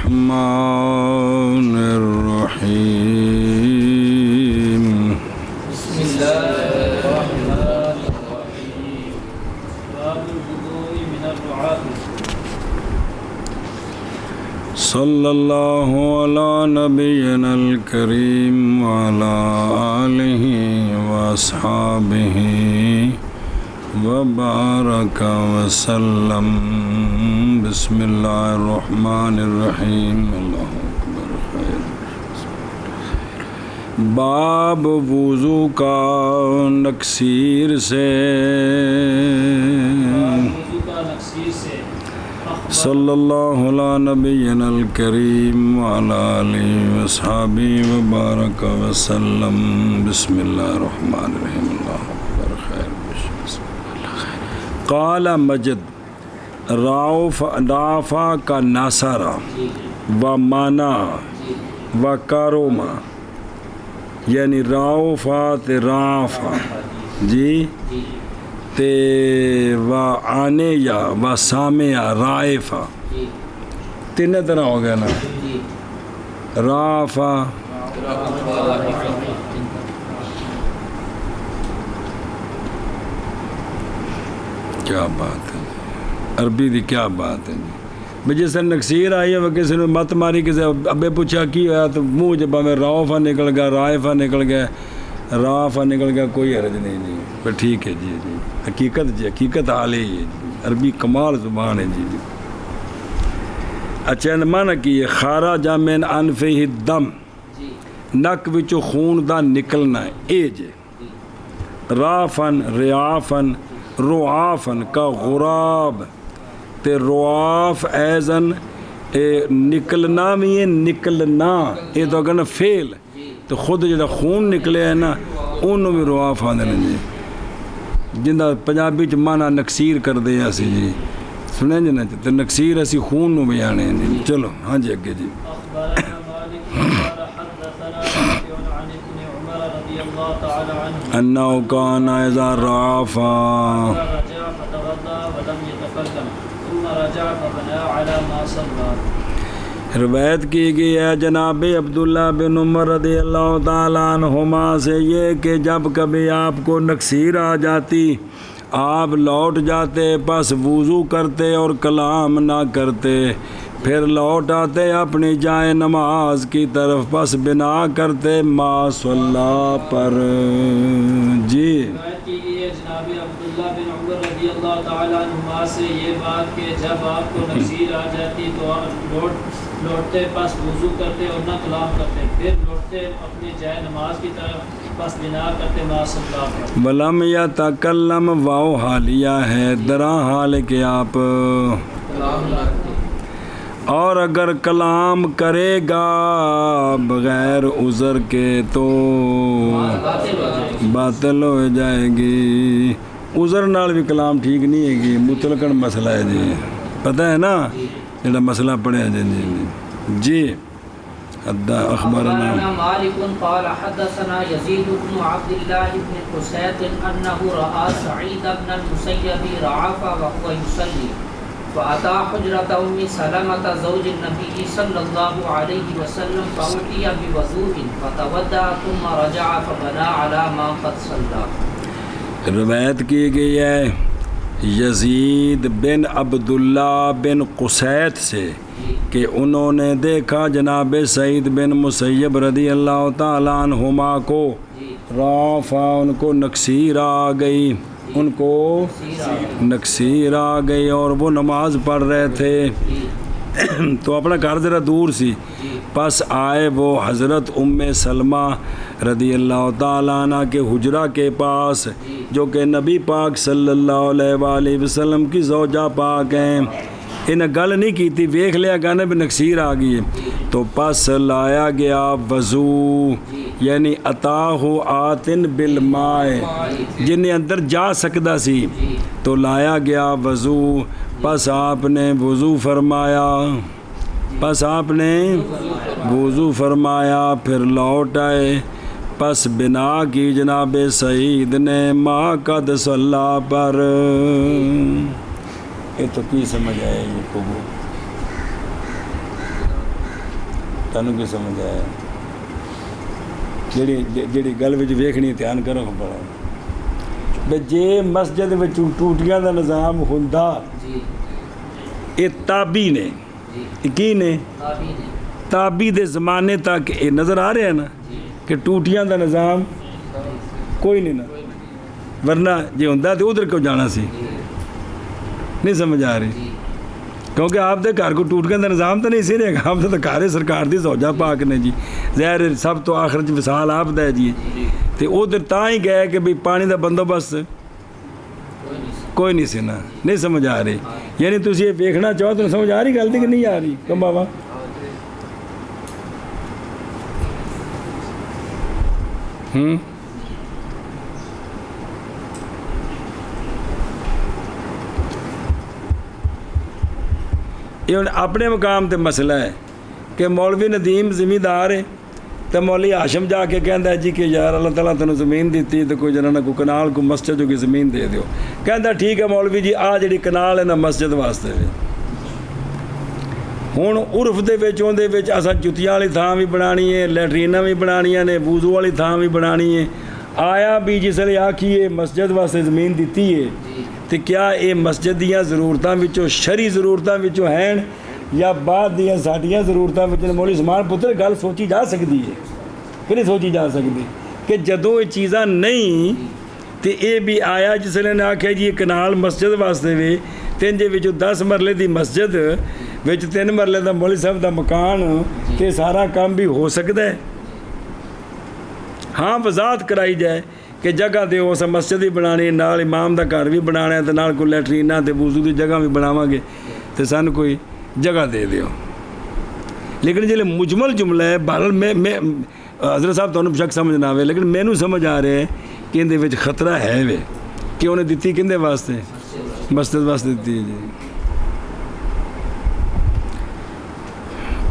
الرحمن الرحيم بسم الله الرحمن الرحيم باب الوضوء من الرعاة صلی اللہ علی نبینا الکریم وعلی آلہ واصحابہ وبارک وسلم بسم اللہ الرحمن الرحیم اللہ اکبر خیر باب وضو کا نکسیر سے صلی اللہ علی نبینا الکریم وعلی آلہ وصحبہ وبارک وسلم بسم اللہ الرحمن الرحیم اللہ اکبر خیر قال مجد رافع کا ناصرہ و مانا و کاروما یعنی رافع رافع جی تے و آنے یا و سامع رائفہ تین طرح ہو گیا نا رافع کیا بات ہے عربی دی کیا بات ہے جی جس طرح نکسیر آئی ہے وہ کسی نے مت ماری کسی ابے پوچھا کی ہوا تو منہ جب میں رافع نکل گیا رائفہ نکل گیا رافع نکل گیا کوئی حرج نہیں پر ٹھیک ہے جی حقیقت حال ہی ہے جی عربی کمال زبان ہے جی اچھا مانا کی خارج من انفہ الدم نک وچوں خون دا نکلنا اے جے رافن ریافن رعافن کا غراب تے رعاف ایزن نکلنا بھی ہے نکلنا یہ تو اگر نا فیل تو خود جڑا خون نکلے ہے نا انہوں بھی رعاف آنے لیں جی جندہ پنجابی چ مانا نکسیر کر دے اسی جی سنیں جی نا تو نکسیر اسی خون نو بھی آنے ہیں جی چلو ہاں جی اگے جی انہو کان اذا رعافا روایت کی گئی ہے جناب عبداللہ بن عمر رضی اللہ تعالیٰ عنہما سے یہ کہ جب کبھی آپ کو نکسیر آ جاتی آپ لوٹ جاتے پس وضو کرتے اور کلام نہ کرتے پھر لوٹ آتے اپنی جائے نماز کی طرف پس بنا کرتے ما صلی پر جی جناب عبداللہ بن عمر رضی اللہ تعالیٰ عنہما سے یہ بات کہ جب آپ کو نکسیر آ جاتی تو لوٹتے پس وضو کرتے اور نہ کلام کرتے پھر لوٹتے اپنی جائے نماز کی طرف پس بنا کرتے ما صلی پر ولم یتکلم واو حالیہ ہے درا حال کہ آپ اور اگر کلام کرے گا بغیر عذر کے تو باطل ہو جائے گی عذر نال بھی کلام ٹھیک نہیں ہے گی مطلقاً مسئلہ ہے جی پتہ ہے نا جڑا مسئلہ پڑھے جی جی اخبرنا مالک قال حدثنا يزيد بن عبد الله بن قسيط انه راى سعيد بن المسيب رعف وهو يصلي فأتى حجرة أم سلمة زوج النبي صلى الله عليه وسلم فأتي بوضوء فتودع ثم رجع فبنى على ما قد صلى. روایت کی گئی ہے یزید بن عبداللہ بن قسیط سے کہ انہوں نے دیکھا جناب سعید بن مسیب رضی اللہ تعالیٰ عنہما کو رافع ان کو نکسیر آ گئی اور وہ نماز پڑھ رہے تھے تو اپنا گھر ذرا دور سی پس آئے وہ حضرت ام سلمہ رضی اللہ تعالیٰ عنہ کے حجرہ کے پاس جو کہ نبی پاک صلی اللہ علیہ وآلہ وسلم کی زوجہ پاک ہیں انہیں گل نہیں کی تھی ویکھ لیا گانے بھی نکسیر آ گئی تو پس لایا گیا وضو یعنی عطاہ آتن بالماء جنہیں اندر جا سکتا سی تو لایا گیا وضو پس آپ نے وضو فرمایا پھر لوٹ آئے پس بنا کی جناب سعید نے ما قد صلی پر یہ تو کی سمجھ آئے گی کو ਤੁਹਾਨੂੰ ਕੀ ਸਮਝ ਆਇਆ? ਜਿਹੜੀ ਗੱਲ ਵਿੱਚ ਵੇਖਣੀ ਧਿਆਨ ਕਰੋ ਬੜਾ ਵੀ ਜੇ ਮਸਜਿਦ ਵਿੱਚ ਟੂਟੀਆਂ ਦਾ ਨਿਜ਼ਾਮ ਹੁੰਦਾ جی ਇਹ ਤਾਬੀ ਨੇ ਇਹ ਕੀ ਨੇ تابعی نے ਤਾਬੀ ਦੇ ਜ਼ਮਾਨੇ ਤੱਕ ਇਹ ਨਜ਼ਰ ਆ ਰਿਹਾ ਨਾ ਕਿ ਟੂਟੀਆਂ ਦਾ ਨਿਜ਼ਾਮ ਕੋਈ ਨਹੀਂ ਨਾ ਵਰਨਾ ਜੇ ਹੁੰਦਾ ਤੇ ਉਧਰ ਕਿਉਂ ਜਾਣਾ ਸੀ ਨਹੀਂ ਸਮਝ ਆ ਰਹੀ جی ਕਿਉਂਕਿ ਆਪਦੇ ਘਰ ਕੋ ਟੂਟੀਆਂ ਦਾ ਨਿਜ਼ਾਮ ਤਾਂ ਨਹੀਂ ਸੀ ਰਹੇਗਾ ਆਪਦਾ ਤਾਂ ਘਰ ਹੈ ਸਰਕਾਰ ਦੀ ਜ਼ੌਜਾ ਪਾਕ ਨੇ ਜੀ ਜ਼ਹਿਰ ਸਭ ਤੋਂ ਆਖਰ 'ਚ ਵਿਸਾਲ ਆਪਦਾ ਹੈ ਜੀ ਤੇ ਉਧਰ ਤਾਂ ਹੀ ਗਏ ਕਿ ਵੀ ਪਾਣੀ ਦਾ ਬੰਦੋਬਸਤ کوئی نہیں سی ਕੋਈ ਨਹੀਂ ਸੀ ਨਾ ਨਹੀਂ ਸਮਝ ਆ ਰਹੀ ਯਾਨੀ ਤੁਸੀਂ ਇਹ ਵੇਖਣਾ ਚਾਹੋ ਤੁਹਾਨੂੰ ਸਮਝ ਆ ਰਹੀ ਗੱਲ ਦੀ ਕਿ ਨਹੀਂ ਆ ਰਹੀ ਕਮ ਬਾਬਾ ਇਹ ਹੁਣ ਆਪਣੇ ਮਕਾਮ ਤੇ ਮਸਲਾ ਹੈ ਕਿ ਮੌਲਵੀ ਨਦੀਮ ਜ਼ਿਮੀਦਾਰ ਹੈ ਤੇ ਮੌਲੀ ਹਾਸ਼ਮ ਜਾ ਕੇ ਕਹਿੰਦਾ ਜੀ ਕਿ ਯਾਰ ਅੱਲਾਹ ਤਾਲਾ ਤੈਨੂੰ ਜ਼ਮੀਨ ਦਿੱਤੀ ਤੇ ਕੋਈ ਜਣਾ ਨਾ ਕੋਈ ਕਨਾਲ ਕੋਈ ਮਸਜਿਦ ਜੋਗੀ ਜ਼ਮੀਨ ਦੇ ਦਿਓ ਕਹਿੰਦਾ ਠੀਕ ਹੈ ਮੌਲਵੀ ਜੀ ਆਹ ਜਿਹੜੀ ਕਨਾਲ ਹੈ ਨਾ ਮਸਜਿਦ ਵਾਸਤੇ ਵੇ ਹੁਣ ਉਰਫ ਦੇ ਵਿੱਚ ਉਹਦੇ ਵਿੱਚ ਅਸਾਂ ਜੁੱਤੀਆਂ ਵਾਲੀ ਥਾਂ ਵੀ ਬਣਾਉਣੀ ਹੈ ਲੈਟਰੀਨਾਂ ਵੀ ਬਣਾਉਣੀਆਂ ਨੇ ਵੂਜ਼ੂ ਵਾਲੀ ਥਾਂ ਵੀ ਬਣਾਉਣੀ ਹੈ ਆਇਆ ਵੀ ਜਿਸ ਵੇਲੇ ਆਖੀਏ ਮਸਜਿਦ ਵਾਸਤੇ ਜ਼ਮੀਨ ਦਿੱਤੀ ਹੈ ਤੇ ਕਿਆ ਇਹ ਮਸਜਿਦ ਦੀਆਂ ਜ਼ਰੂਰਤਾਂ ਵਿੱਚੋਂ ਸ਼ਰਈ ਜ਼ਰੂਰਤਾਂ ਵਿੱਚੋਂ ਹਨ ਜਾਂ ਬਾਅਦ ਦੀਆਂ ਸਾਡੀਆਂ ਜ਼ਰੂਰਤਾਂ ਵਿੱਚ ਮੌਲੀ ਸਮਾਨ ਪੁੱਤਰ ਗੱਲ ਸੋਚੀ ਜਾ ਸਕਦੀ ਹੈ ਕਿ ਨਹੀਂ ਸੋਚੀ ਜਾ ਸਕਦੀ ਕਿ ਜਦੋਂ ਇਹ ਚੀਜ਼ਾਂ ਨਹੀਂ ਤੇ ਇਹ ਵੀ ਆਇਆ ਜਿਸ ਵੇਲੇ ਨੇ ਆਖਿਆ ਜੀ ਇਹ ਕਨਾਲ ਮਸਜਿਦ ਵਾਸਤੇ ਵੇ ਤਿੰਨ ਦੇ ਵਿੱਚੋਂ 10 ਮਰਲੇ ਦੀ ਮਸਜਿਦ ਵਿੱਚ 3 ਮਰਲੇ ਦਾ ਮੌਲੀ ਸਾਹਿਬ ਦਾ ਮਕਾਨ ਤੇ ਸਾਰਾ ਕੰਮ ਵੀ ਹੋ ਸਕਦਾ ਹੈ ਹਾਂ ਵਜ਼ਾਹਤ ਕਰਾਈ ਜਾਏ ਕਿ ਜਗ੍ਹਾ ਦਿਓ ਉਸ ਮਸਜਿਦ ਵੀ ਬਣਾਉਣੀ ਨਾਲ ਇਮਾਮ ਦਾ ਘਰ ਵੀ ਬਣਾਉਣਾ ਤੇ ਨਾਲ ਕੋਈ ਲੈਟਰੀਨਾਂ ਤੇ ਵਜ਼ੂ ਦੀ ਜਗ੍ਹਾ ਵੀ ਬਣਾਵਾਂਗੇ ਤੇ ਸਾਨੂੰ ਕੋਈ ਜਗ੍ਹਾ ਦੇ ਦਿਓ ਲੇਕਿਨ ਜਿਹੜੇ ਮੁਜਮਲ ਜੁਮਲਾ ਹੈ ਬਹਰਹਾਲ ਮੈਂ ਹਜ਼ਰਤ ਸਾਹਿਬ ਤੁਹਾਨੂੰ ਸ਼ੱਕ ਸਮਝ ਨਾ ਆਵੇ ਲੇਕਿਨ ਮੈਨੂੰ ਸਮਝ ਆ ਰਿਹਾ ਹੈ ਕਿ ਇਹਦੇ ਵਿੱਚ ਖਤਰਾ ਹੈ ਵੇ ਕਿ ਉਹਨੇ ਦਿੱਤੀ ਕਿਹਦੇ ਵਾਸਤੇ ਮਸਜਿਦ ਵਾਸਤੇ ਦਿੱਤੀ ਹੈ ਜੀ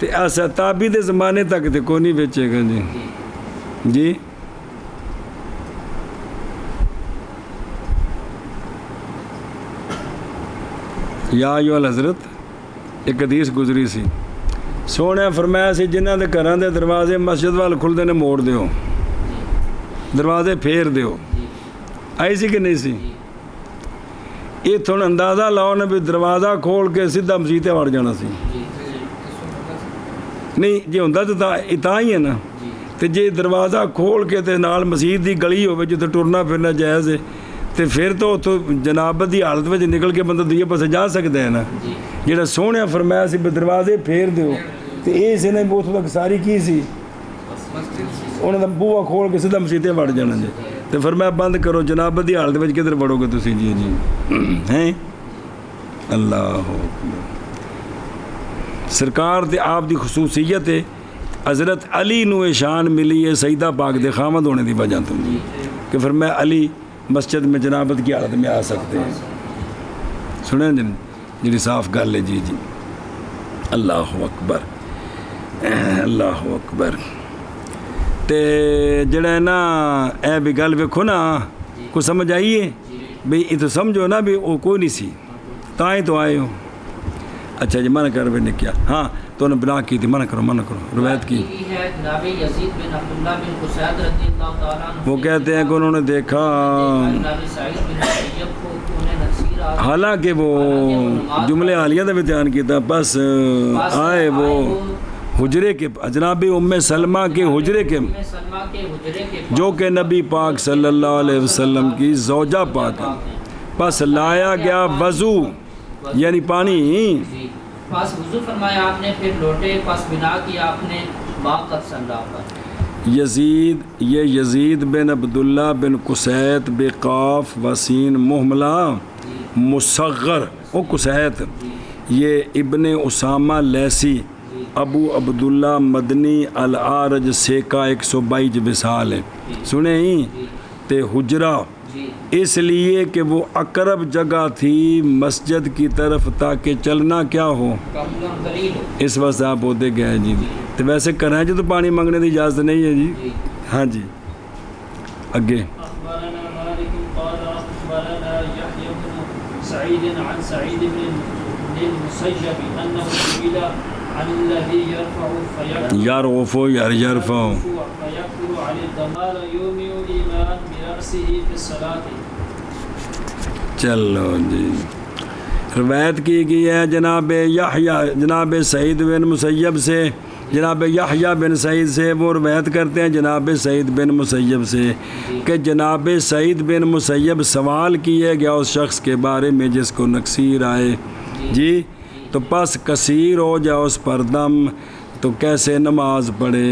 ਤੇ ਅਸਾ ਤਾਬੀ ਦੇ ਜ਼ਮਾਨੇ ਤੱਕ ਤੇ ਕੋਈ ਨਹੀਂ ਵੇਚੇਗਾ ਜੀ ਜੀ ਯਾ ਅਯੁਹਲ ਹਜ਼ਰਤ ਇੱਕ ਹਦੀਸ ਗੁਜ਼ਰੀ ਸੀ ਸੋਹਣਿਆ ਫਰਮਾਇਆ ਸੀ ਜਿਨ੍ਹਾਂ ਦੇ ਘਰਾਂ ਦੇ ਦਰਵਾਜ਼ੇ ਮਸਜਿਦ ਵੱਲ ਖੁੱਲ੍ਹਦੇ ਨੇ ਮੋੜ ਦਿਓ ਦਰਵਾਜ਼ੇ ਫੇਰ ਦਿਓ ਆਈ ਸੀ ਕਿ ਨਹੀਂ ਸੀ ਇਹ ਤੁਹਾਨੂੰ ਅੰਦਾਜ਼ਾ ਲਾਓ ਨਾ ਵੀ ਦਰਵਾਜ਼ਾ ਖੋਲ ਕੇ ਸਿੱਧਾ ਮਸਜਿਦ 'ਤੇ ਵੜ ਜਾਣਾ ਸੀ ਨਹੀਂ ਜੇ ਹੁੰਦਾ ਤਾਂ ਹੀ ਹੈ ਨਾ ਤੇ ਜੇ ਦਰਵਾਜ਼ਾ ਖੋਲ ਕੇ ਤੇ ਨਾਲ ਮਸਜਿਦ ਦੀ ਗਲੀ ਹੋਵੇ ਜਿੱਥੇ ਟੁਰਨਾ ਫਿਰਨਾ ਜਾਇਜ਼ ਹੈ ਤੇ ਫਿਰ ਤਾਂ ਉੱਥੋਂ ਜਨਾਬਤ ਦੀ ਹਾਲਤ ਵਿੱਚ ਨਿਕਲ ਕੇ ਬੰਦਾ ਦੂਜੇ ਪਾਸੇ ਜਾ ਸਕਦਾ ਹੈ ਨਾ ਜਿਹੜਾ ਸੋਹਣਿਆ ਫਰਮਾਇਆ ਸੀ ਵੀ ਦਰਵਾਜ਼ੇ ਫੇਰ ਦਿਓ ਤੇ ਇਹ ਸੀ ਨਾ ਉੱਥੋਂ ਤੱਕ ਸਾਰੀ ਕੀ ਸੀ ਉਹਨਾਂ ਦਾ ਬੂਹਾ ਖੋਲ ਕੇ ਸਿੱਧਾ ਮਸਜਿਦ 'ਤੇ ਵੜ ਜਾਣਾ ਜੀ ਤੇ ਫਰਮਾਇਆ ਬੰਦ ਕਰੋ ਜਨਾਬਤ ਦੀ ਹਾਲਤ ਵਿੱਚ ਕਿੱਧਰ ਵੜੋਗੇ ਤੁਸੀਂ ਜੀ ਹੈਂ ਅੱਲਾਹੁ ਅਕਬਰ ਸਰਕਾਰ ਤੇ ਆਪ ਦੀ ਖਸੂਸੀਅਤ ਹੈ ਹਜ਼ਰਤ ਅਲੀ ਨੂੰ ਇਹ ਸ਼ਾਨ ਮਿਲੀ ਹੈ ਸਈਦਾ ਪਾਕ ਦੇ ਖਾਮਦ ਹੋਣੇ ਦੀ ਵਜ੍ਹਾ ਤੋਂ کہ فرمایا علی مسجد میں جنابت کی حالت میں آ سکتے ہیں سنیں جی صاف گل ہے جی اللہ اکبر اللہ اکبر تے جڑا ہے نا اے بھی گل ویکھو نا کو سمجھ آئیے بھئی یہ تو سمجھو نا بھی وہ کوئی نہیں سی تائیں تو آئے ہو اچھا جی منع کر نے کیا ہاں تو انہوں نے بنا کی تھی منع کرو روایت کی وہ کہتے ہیں کہ انہوں نے دیکھا حالانکہ وہ جملے عالیہ دا بھی دھیان کی تھا بس آئے وہ حجرے کے جناب ام سلمہ کے حجرے کے جو کہ نبی پاک صلی اللہ علیہ وسلم کی زوجہ پاک بس لایا گیا وضو یعنی پانی پاس وضو فرمایا آپ نے پھر لوٹے پاس بنا کیا آپ نے باقت صلاح پر یزید یہ یزید بن عبداللہ بن قسیت بقاف وسین محملہ مصغر او قسیت یہ ابن اسامہ لیسی ابو عبداللہ مدنی العارج سیکا 122 بسال ہے سنیں ہی تے حجرہ اس لیے کہ وہ اقرب جگہ تھی مسجد کی طرف تاکہ چلنا کیا ہو اس وقت آپ ہوتے گئے جی تو ویسے کریں جو تو پانی منگنے کی اجازت نہیں ہے جی ہاں جی اگے مالك قال أخبرنا يحيى بن سعيد عن سعيد بن المسيب أنه سئل عن الذي يرفع یرفع فيكفر عن الضمال يومئ الإيمان برأسه في الصلاة. چلو جی، روایت کی گئی ہے جناب سعید بن مسیب سے، جناب یحییٰ بن سعید سے، وہ روایت کرتے ہیں جناب سعید بن مسیب سے کہ جناب سعید بن مسیب سوال کیا گیا اس شخص کے بارے میں جس کو نکسیر آئے جی، تو پس کثیر ہو جائے اس پر دم تو کیسے نماز پڑھے؟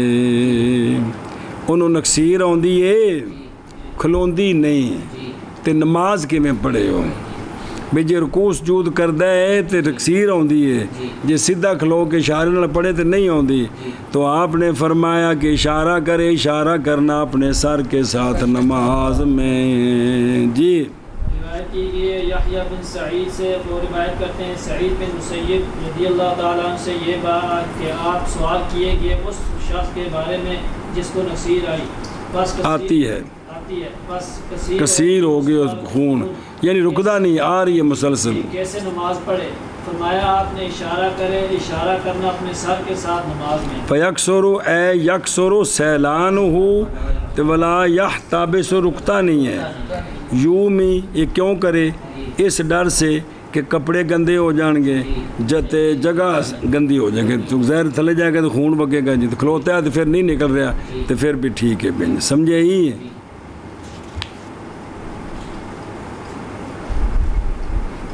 انہوں نکسیر آندی ہے کھلوندی نہیں تے نماز کیویں پڑھے ہو؟ بھی جے رکوع سجود کردا ہے تے تکسیر آندی ہے، جے سیدھا کھلو کے اشارے نال پڑھے تے نہیں آندی، تو آپ نے فرمایا کہ اشارہ کرے، اشارہ کرنا اپنے سر کے ساتھ نماز میں جی۔ روایت کی گئی ہے یحییٰ بن سعید سے، وہ روایت کرتے ہیں سعید بن مسیب رضی اللہ تعالیٰ عنہ سے یہ بات کہ آپ سوال کیے گئے اس شخص کے بارے میں جس کو نکسیر آئی، بس آتی ہے بس کثیر ہو گئی اس خون، یعنی رکدا نہیں، آ رہی ہے مسلسل، کیسے نماز پڑھے؟ فرمایا آپ نے اشارہ کرے، اشارہ کرنا اپنے سر کے ساتھ نماز میں۔ فیکسر اے یکسر سیلان ہو تو ولا یحتبس، رکتا نہیں ہے، یومی یہ کیوں کرے؟ اس ڈر سے کہ کپڑے گندے ہو جان گے، جگہ گندی ہو جائے گی، تو زہر تھلے جائے گا تو خون بگے گا جی، تو کھلوتا ہے تو پھر نہیں نکل رہا تو پھر بھی ٹھیک ہے بن، سمجھے ہی؟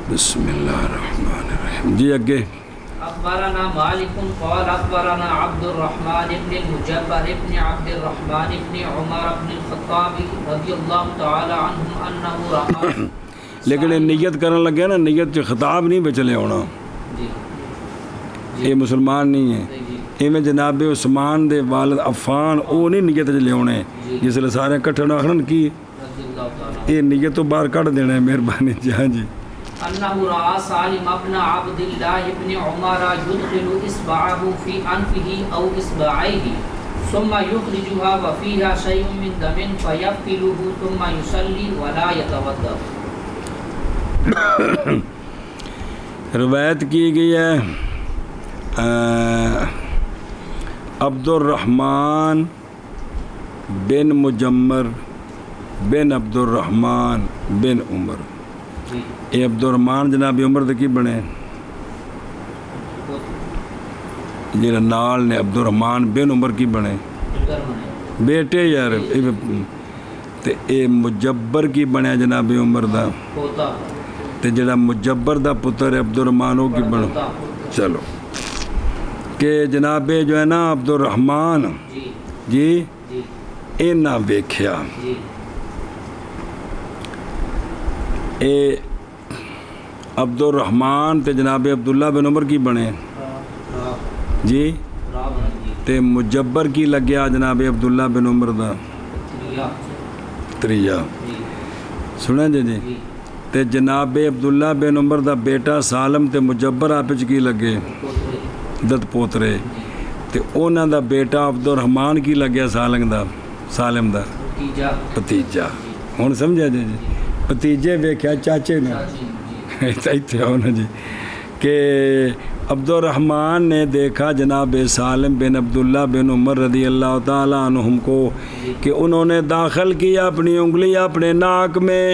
بسم اللہ الرحمن الرحیم جی اگے۔ اخبرنا مالک قال اخبرنا عبد الرحمن بن المجبر بن عبد الرحمن بن عمر بن الخطاب رضی اللہ تعالی عنہم انہ رأى، لیکن نیت کرنے لگے نا، نیت جو خطاب نہیں بچلے ہونا، یہ مسلمان نہیں ہے، ایویں جناب عثمان دے والد عفان او نہیں نیت چلے ہونے، جس لئے سارے کٹھے نہ آخرن کی یہ نیت تو باہر کٹ دینا ہے، مہربانی جی۔ ہاں جی، انہ رأى سالم ابن عبد اللہ ابن عمر يدخل اصبعه في انفه او اصبعيه ثم يخرجها وفيها شيء من دم فيفتله ثم يصلي ولا يتوضا۔ روایت کی گئی ہے عبد الرحمن بن مجمر بن عبد الرحمن بن عمر، یہ عبد الرحمن جناب عمر دے کی بنے جنہا نال نے عبد الرحمن بن عمر کی بنے بیٹے یار، تے اے مجبر کی بنے جناب عمر دا، تے جڑا مجبر دا پتر عبد الرحمن ہو کی بنے۔ چلو کہ جناب جو ہے نا عبد الرحمن جی اینا ویکھیا، اے عبد الرحمن تے جناب عبداللہ بن عمر کی بنے جی، تے مجبر کی لگیا جناب عبداللہ بن عمر دا تریہ، سنیں جی، تے جناب عبداللہ بن عمر دا بیٹا سالم تے مجبر آپچ کی لگے دت پوترے، تے اونا دا بیٹا عبد الرحمن کی لگیا سالم دا پتیجا۔ ہون سمجھا جی، پتیجے ویکھیا چاچے نے جی کہ عبد الرحمن نے دیکھا جناب سالم بن عبداللہ بن عمر رضی اللہ تعالیٰ عنہم کو کہ انہوں نے داخل کیا اپنی انگلی اپنے ناک میں،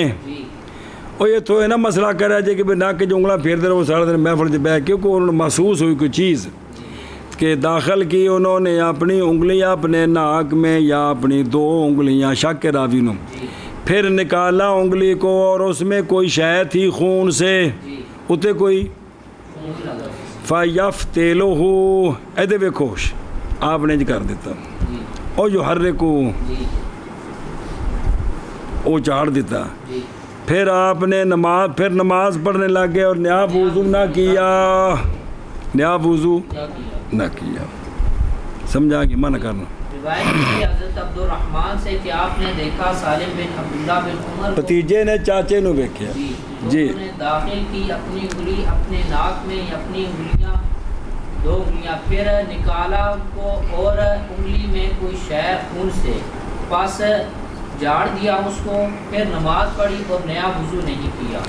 اور یہ تو ہے نا مسئلہ کر رہا ہے کہ ناک کے جو انگلیاں پھیر دے رہے وہ سارے دن محفل سے بیٹھ، کیونکہ انہوں نے محسوس ہوئی کوئی چیز کہ داخل کی انہوں نے اپنی انگلیاں اپنے ناک میں یا اپنی دو انگلیاں، شک کے راوی نوں، پھر نکالا انگلی کو اور اس میں کوئی شے تھی خون سے، اتے کوئی فَيَفْتِلُهُ ایدے ویکھوش آپ نے کر دیتا، او جو ہر کو او چاڑ دیتا، پھر آپ نے نماز پڑھنے لگے اور نیا وضو نہ کیا، سمجھا کہ منع کرنا۔ روایت کی حضرت عبد الرحمن سے کہ آپ نے دیکھا سالم بن عبداللہ بن عمر بھتیجے نے چاچے نو ویکھیا جی، انہوں نے داخل کی اپنی انگلی اپنے ناک میں، اپنی انگلیاں دو انگلیاں، پھر نکالا ان کو اور انگلی میں کوئی شے خون سے، پس جھاڑ دیا اس کو، پھر نماز پڑھی اور نیا وضو نہیں کیا۔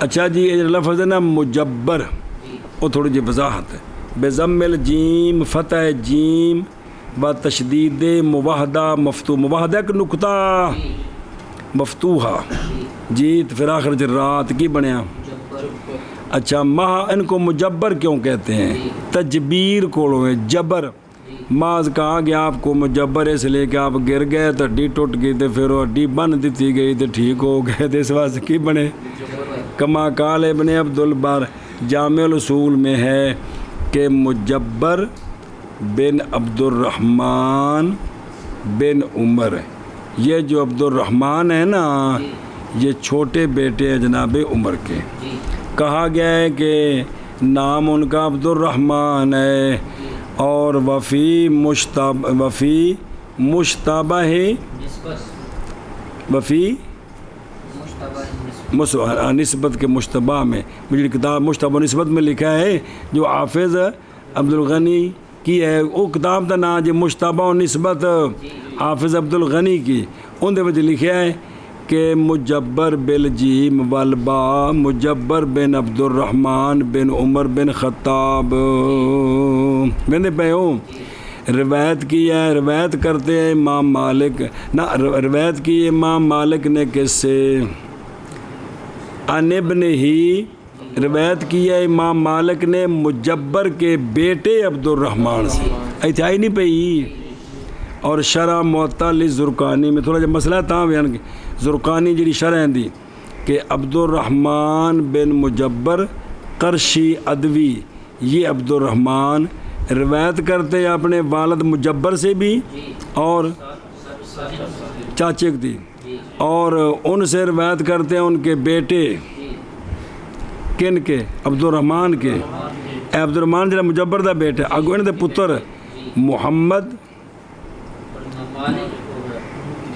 اچھا جی، یہ لفظ ہے نا مجبر، جی وہ تھوڑی جی وضاحت ہے۔ بضم الجیم فتح جیم و تشدید موحدہ مفتوح، موحدہ ایک نقطہ جی مفتوحہ جی، تو پھر آخر جرات کی بنیا۔ جبر اچھا، ماہ ان کو مجبر کیوں کہتے ہیں؟ تجبیر کولو ہے، جبر ماز کہا گیا آپ کو مجبر اس لیے کہ آپ گر گئے تو ہڈی ٹوٹ گئی تو پھر وہ ہڈی بن دیتی گئی تو ٹھیک ہو گئے، تو اس واسطے کی بنے؟ کما قال ابن عبد البر جامع الاصول میں ہے کہ مجبر بن عبد الرحمن بن عمر، یہ جو عبد الرحمن ہے نا، یہ چھوٹے بیٹے ہیں جناب عمر کے۔ کہا گیا ہے کہ نام ان کا عبد الرحمن ہے، اور وفی مشتبہ نسبت کے مشتبہ میں، مجھے کتاب مشتبہ نسبت میں لکھا ہے جو حافظ عبد الغنی کی ہے، وہ کتاب کا نام جو مشتبہ نسبت حافظ عبد الغنی کی، ان دے وچ لکھا ہے کہ مجبر بالجیم والبا مجبر بن عبد الرحمن بن عمر بن خطاب۔ میں پہ ہوں روایت کی ہے، روایت کرتے ہیں امام مالک نہ، روایت کی امام مالک نے کس سے؟ ان ابن ہی، روایت کی ہے امام مالک نے مجبر کے بیٹے عبد الرحمن سے، ایتھائی نہیں پئی۔ اور شرح معطا للزرقانی میں تھوڑا جا مسئلہ تھا بیان کی، زرقانی جی شرح دی کہ عبد الرحمن بن مجبر قرشی ادوی، یہ عبد الرحمن روایت کرتے ہیں اپنے والد مجبر سے بھی اور چاچے دی، اور ان سے روایت کرتے ہیں ان کے بیٹے، کن کے؟ عبد الرحمن کے۔ عبد الرحمن جڑا مجبر دا بیٹا، اگو ان دے پتر محمد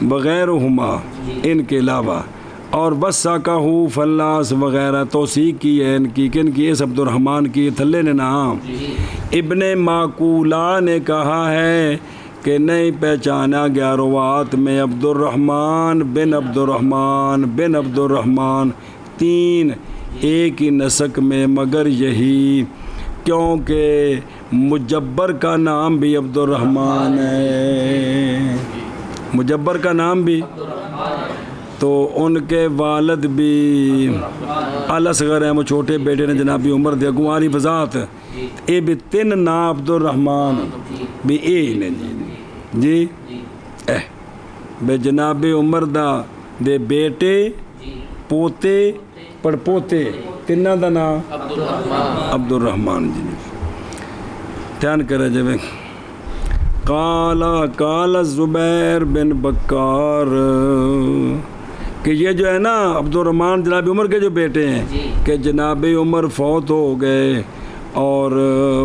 وغیرہما، ان کے علاوہ، اور وثقہ فلاس وغیرہ توثیق کی ہے ان کی، کن کی؟ اس عبد الرحمن کی تھلے نے نام۔ ابن معقولہ نے کہا ہے کہ نہیں پہچانا گیا روات میں عبد الرحمن بن عبد الرحمن بن عبد الرحمن، تین ایک ہی نسق میں، مگر یہی کیونکہ مجبر کا نام بھی عبد الرحمن ہے، مجبر کا نام بھی، تو ان کے والد بھی الاصغر ہیں، وہ چھوٹے بیٹے نے جناب عمر دے گواری وضاحت، اے بھی تین نا عبد الرحمن بھی اے نے جی بے جناب عمر دا دے بیٹے پوتے پڑپوتے تینہ دا نام عبد الرحمن جی۔ دھیان کرے جب قال زبیر بن بکار، کہ یہ جو ہے نا عبد الرحمن جناب عمر کے جو بیٹے ہیں کہ جناب عمر فوت ہو گئے، اور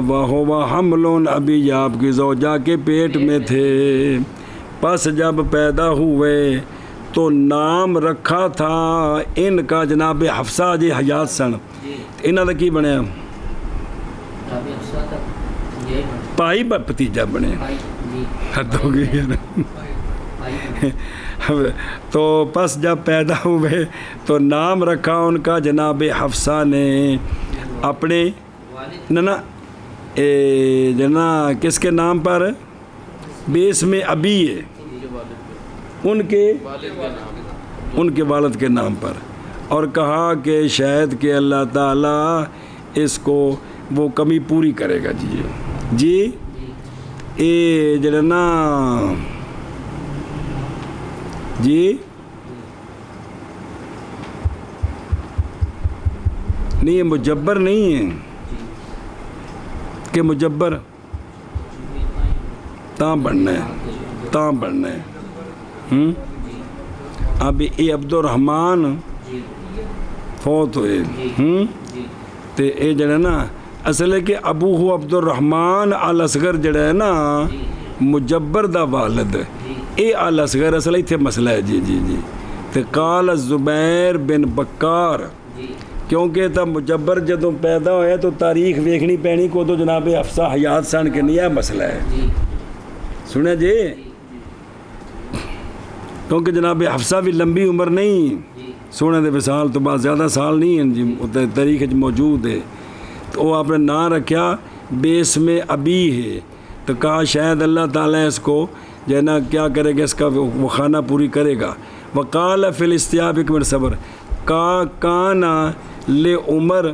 وہ حمل ابھی آپ کی زوجہ کے پیٹ میں تھے، پس جب پیدا ہوئے تو نام رکھا تھا ان کا جناب حفصہ جی حیات سن، انہاں دا کی بنیا؟ پائی بھتیجا بنے، حد ہو گئی ہے۔ تو پس جب پیدا ہوئے تو نام رکھا ان کا جناب حفصہ نے اپنے نا جنا کس کے نام پر؟ بیس میں ابی ہے، ان کے والد کے نام پر، اور کہا کہ شاید کہ اللہ تعالیٰ اس کو وہ کمی پوری کرے گا جی اے جنا جی نہیں، مجبر نہیں ہے کہ مجبر تاں بڑھنا ہے اب اے عبد الرحمن فوت ہوئے تے اے جڑا نا اصل ہے کہ ابو ہو عبد الرحمن الاصغر جڑا ہے نا مجبر دا والد، اے الاصغر اصل ایتھے مسئلہ ہے جی تے قال زبیر بن بکار، کیونکہ تا مجبر جدوں پیدا ہویا تو تاریخ ویکھنی پینی کو تو جناب حفصہ حیات سن کے نہیں ہے مسئلہ ہے، سنیں جی کیونکہ جناب حفصہ بھی لمبی عمر نہیں، سونے دے وصال تو بعد زیادہ سال نہیں ہیں جی، تاریخ موجود ہے، تو وہ آپ نے نام رکھا بیس میں ابی ہے، تو کہا شاید اللہ تعالیٰ اس کو جو ہے نا کیا کرے گا، اس کا وہ خانہ پوری کرے گا۔ وقال فی الاستیاب ایک منٹ صبر، کانا لے عمر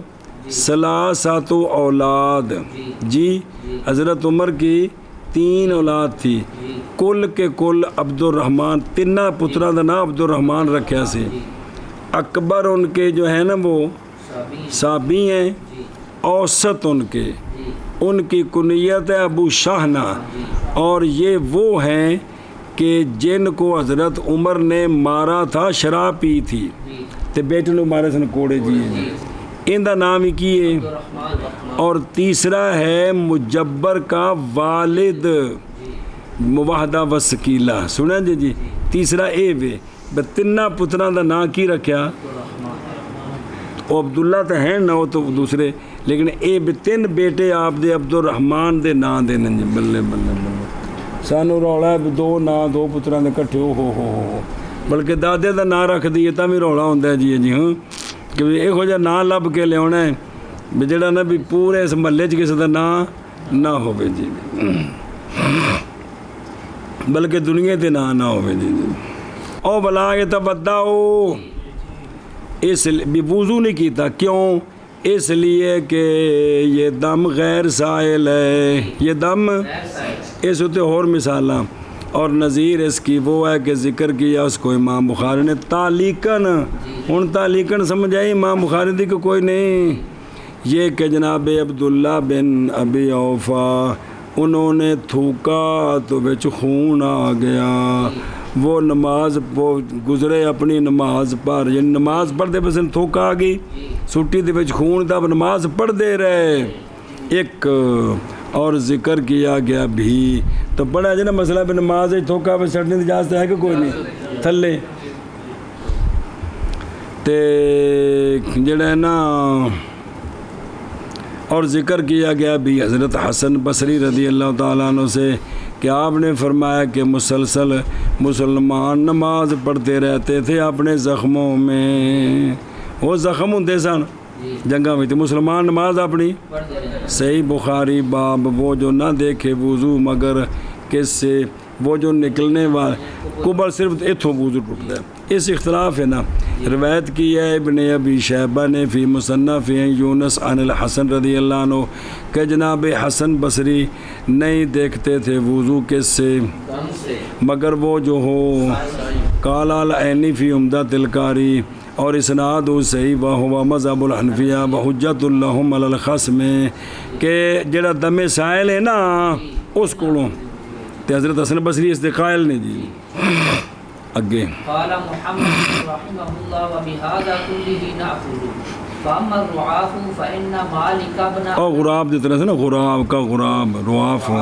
ثلاثۃ اولاد، جی حضرت عمر کی 3 اولاد تھی، کل کے کل عبد الرحمن، تینہ پترا دا نام عبد الرحمن رکھیا سی، اکبر ان کے جو ہے نا وہ صحابی ہیں، اوسط ان کی کنیت ہے ابو شاہنہ، اور یہ وہ ہیں کہ جن کو حضرت عمر نے مارا تھا، شراب پی تھی تے بیٹے نے مارے سن کوڑے جی، ان دا نام ہی کی ہے۔ اور تیسرا ہے مجبر کا والد موحدہ وسکیلہ، سنا جی، تیسرا اے وے، تینہ پتران دا نام کی رکھیا، وہ عبداللہ تو ہیں نہ، وہ تو دوسرے، لیکن اے 3 بیٹے آپ دے عبد الرحمن دے نام دے نن جی، بلے بلے بلے سانو رولا 2 پتران دے کٹھے ہو بلکہ دادے دا نام رکھ دیے تا بھی رولا ہوندا ہے جی ہاں، کہ یہو جہا نام لب کے لیاونا ہے بھی جڑا نا بھی پورے اس محلے چ کسی دا نام نہ ہوے جی، بلکہ دنیا تے نام نہ ہوے جی۔ او بلا یہ تبداؤ، اس بھی وضو نہیں کیتا، کیوں؟ اس لیے کہ یہ دم غیر سائل ہے، یہ دم اس ہوتے اور مثالاں، اور نظیر اس کی وہ ہے کہ ذکر کیا اس کو امام بخاری نے تعلیقاً، ہن تعلیقاً سمجھ آئی امام بخاری دی کہ کوئی نہیں، یہ کہ جناب عبداللہ بن ابی اوفا انہوں نے تھوکا تو بچ خون آ گیا، وہ نماز وہ گزرے اپنی نماز پر، یعنی نماز پڑھتے بس تھوکا آ گئی، سٹی دے وچ خون تھا، نماز پڑھ دے رہے ایک، اور ذکر کیا گیا بھی، تو بڑا جو نا مسئلہ بھی نماز تھوکا پہ سٹنے کی اجازت ہے کہ کوئی نہیں تھلے، تے جڑا ہے نا، اور ذکر کیا گیا بھی حضرت حسن بصری رضی اللہ تعالیٰ عنہ سے کہ آپ نے فرمایا کہ مسلسل مسلمان نماز پڑھتے رہتے تھے اپنے زخموں میں، وہ زخم ہوندے سن جنگاں میں، مسلمان نماز اپنی، صحیح بخاری باب وہ جو نہ دیکھے وضو مگر کس سے، وہ جو نکلنے والے قبر صرف اتھوں وضو ٹوٹتا ہے، اس اختلاف ہے نا۔ روایت کی ہے ابن ابی شیبہ نے فی مصنف یونس عن الحسن رضی اللہ عنہ کہ جناب حسن بصری نہیں دیکھتے تھے وضو کس سے مگر وہ جو ہو، قال العینی فی عمدۃ القاری، اور اسناد صحیح وہو مذہب الحنفیہ بحجت اللہم علی الخصم، کہ جڑا دم سائل ہے نا اس کو تے حضرت حسن بصری اس دے قائل نے جی۔ اگے قال محمد رحمہ اللہ وبهذا كله ناخذ فاما الرعاف فان مالك ابن اور غراب جتنا سے نا، غراب کا غراب رعاف ہو،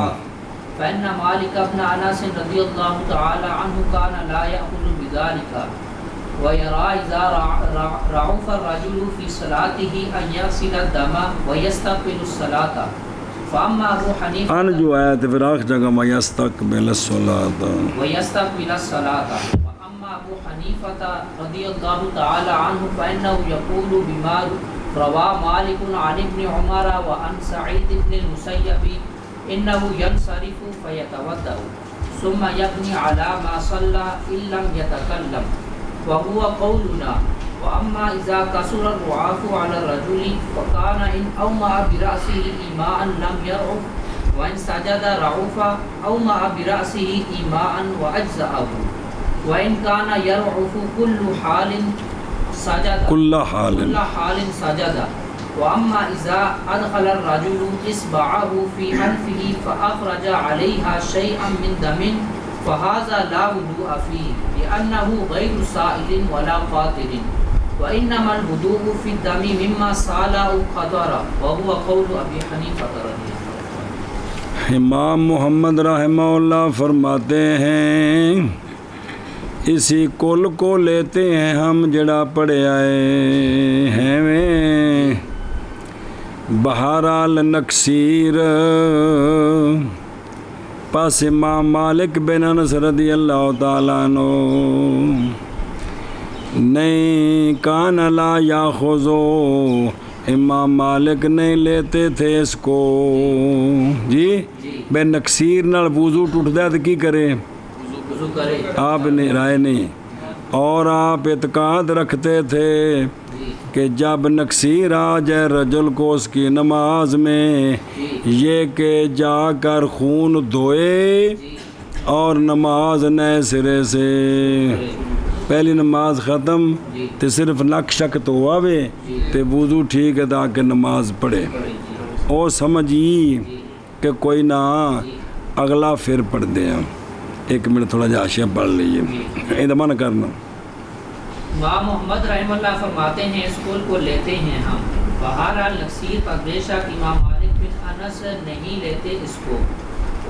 فان مالك ابن انس رضی اللہ تعالی عنہ كان لا ياخذ بذلك ويرى اذا رعف الرجل في صلاته ان يغسل الدم ويستقبل الصلاه فاما ابو حنیفہ ان جو آیت پھر آخر جگہ میں یستقبل الصلاۃ ويستقبل الصلاه واما ابو حنیفہ رضی اللہ تعالی عنہ فانه يقول بما روى مالك عن ابن عمر وعن سعيد بن المسيب انه ينصرف فيتوضا ثم يبني على ما صلى ان لم يتكلم وهو قولنا واما اذا كسر الرعاف على الرجل فكان ان اومأ براسه ايماء لم يرعف وان سجد رعف اومأ براسه ايماء واجزأه وان كان يرعف كل حال سجد كل حال سجد واما اذا ادخل الرجل اصبعه في انفه فاخرج عليها شيئا من دم فهذا لا وضوء فيه لانه غير سائل ولا قاطر وانما الوضوء في الدم مما سال او قدر وهو قول ابي حنیفہ رضی اللہ۔ امام محمد رحمہ اللہ فرماتے ہیں اسی کل کو لیتے ہیں ہم جڑا پڑے آئے ہیں میں بہرحال نکسیر پس امام مالک بن انس رضی اللہ تعالیٰ عنہ نہیں کان لا یاخذو، امام مالک نہیں لیتے تھے اس کو جی بے نکسیر نال وضو ٹوٹدا ہے تو کی کرے، وضو کرے، آپ نے رائے نہیں، اور آپ اعتقاد رکھتے تھے کہ جب نکسیر آ جائے رجل کو اس کی نماز میں، یہ کہ جا کر خون دھوئے اور نماز نئے سرے سے، پہلی نماز ختم تے صرف نک شک تو آوے تے وضو ٹھیک ہے تاکہ نماز پڑھے، او سمجھی کہ کوئی نہ اگلا پھر پڑھ دیں۔ ایک منٹ تھوڑا جا حاشیہ پڑھ لیجیے، ادھر نہ کرنا۔ امام محمد رحمہ اللہ فرماتے ہیں اس قول کو لیتے ہیں ہم، بہرحال نکسیر پر بے شک امام مالک بن انس نہیں لیتے اس کو،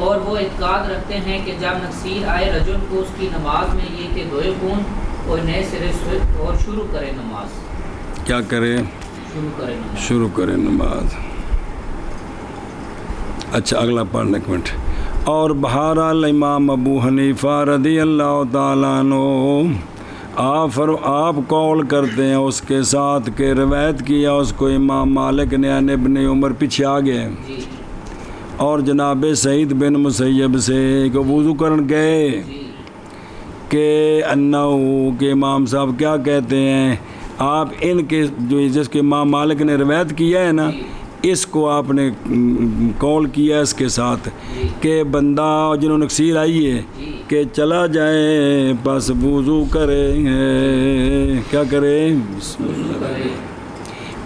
اور وہ اعتقاد رکھتے ہیں کہ جب نکسیر آئے رجل کو اس کی نماز میں، یہ کہ دھوئے خون اور نئے سرے سے اور شروع کرے نماز، کیا کرے؟ شروع کرے نماز۔ اچھا اگلا پڑھنے ایک منٹ۔ اور بہرحال امام ابو حنیفہ رضی اللہ تعالیٰ عنہ آپ قول کرتے ہیں اس کے ساتھ کہ روایت کیا اس کو امام مالک نے عن ابن عمر، پیچھے آگے، اور جناب سعید بن مسیب سے کہ وضو کرن گئے کہ انہو کہ امام صاحب کیا کہتے ہیں، آپ ان کے جو جس کے امام مالک نے روایت کیا ہے نا، اس کو آپ نے قول کیا اس کے ساتھ کہ بندہ جنہوں نکسیر آئی ہے کہ چلا جائے پس وضو کرے، کیا کرے؟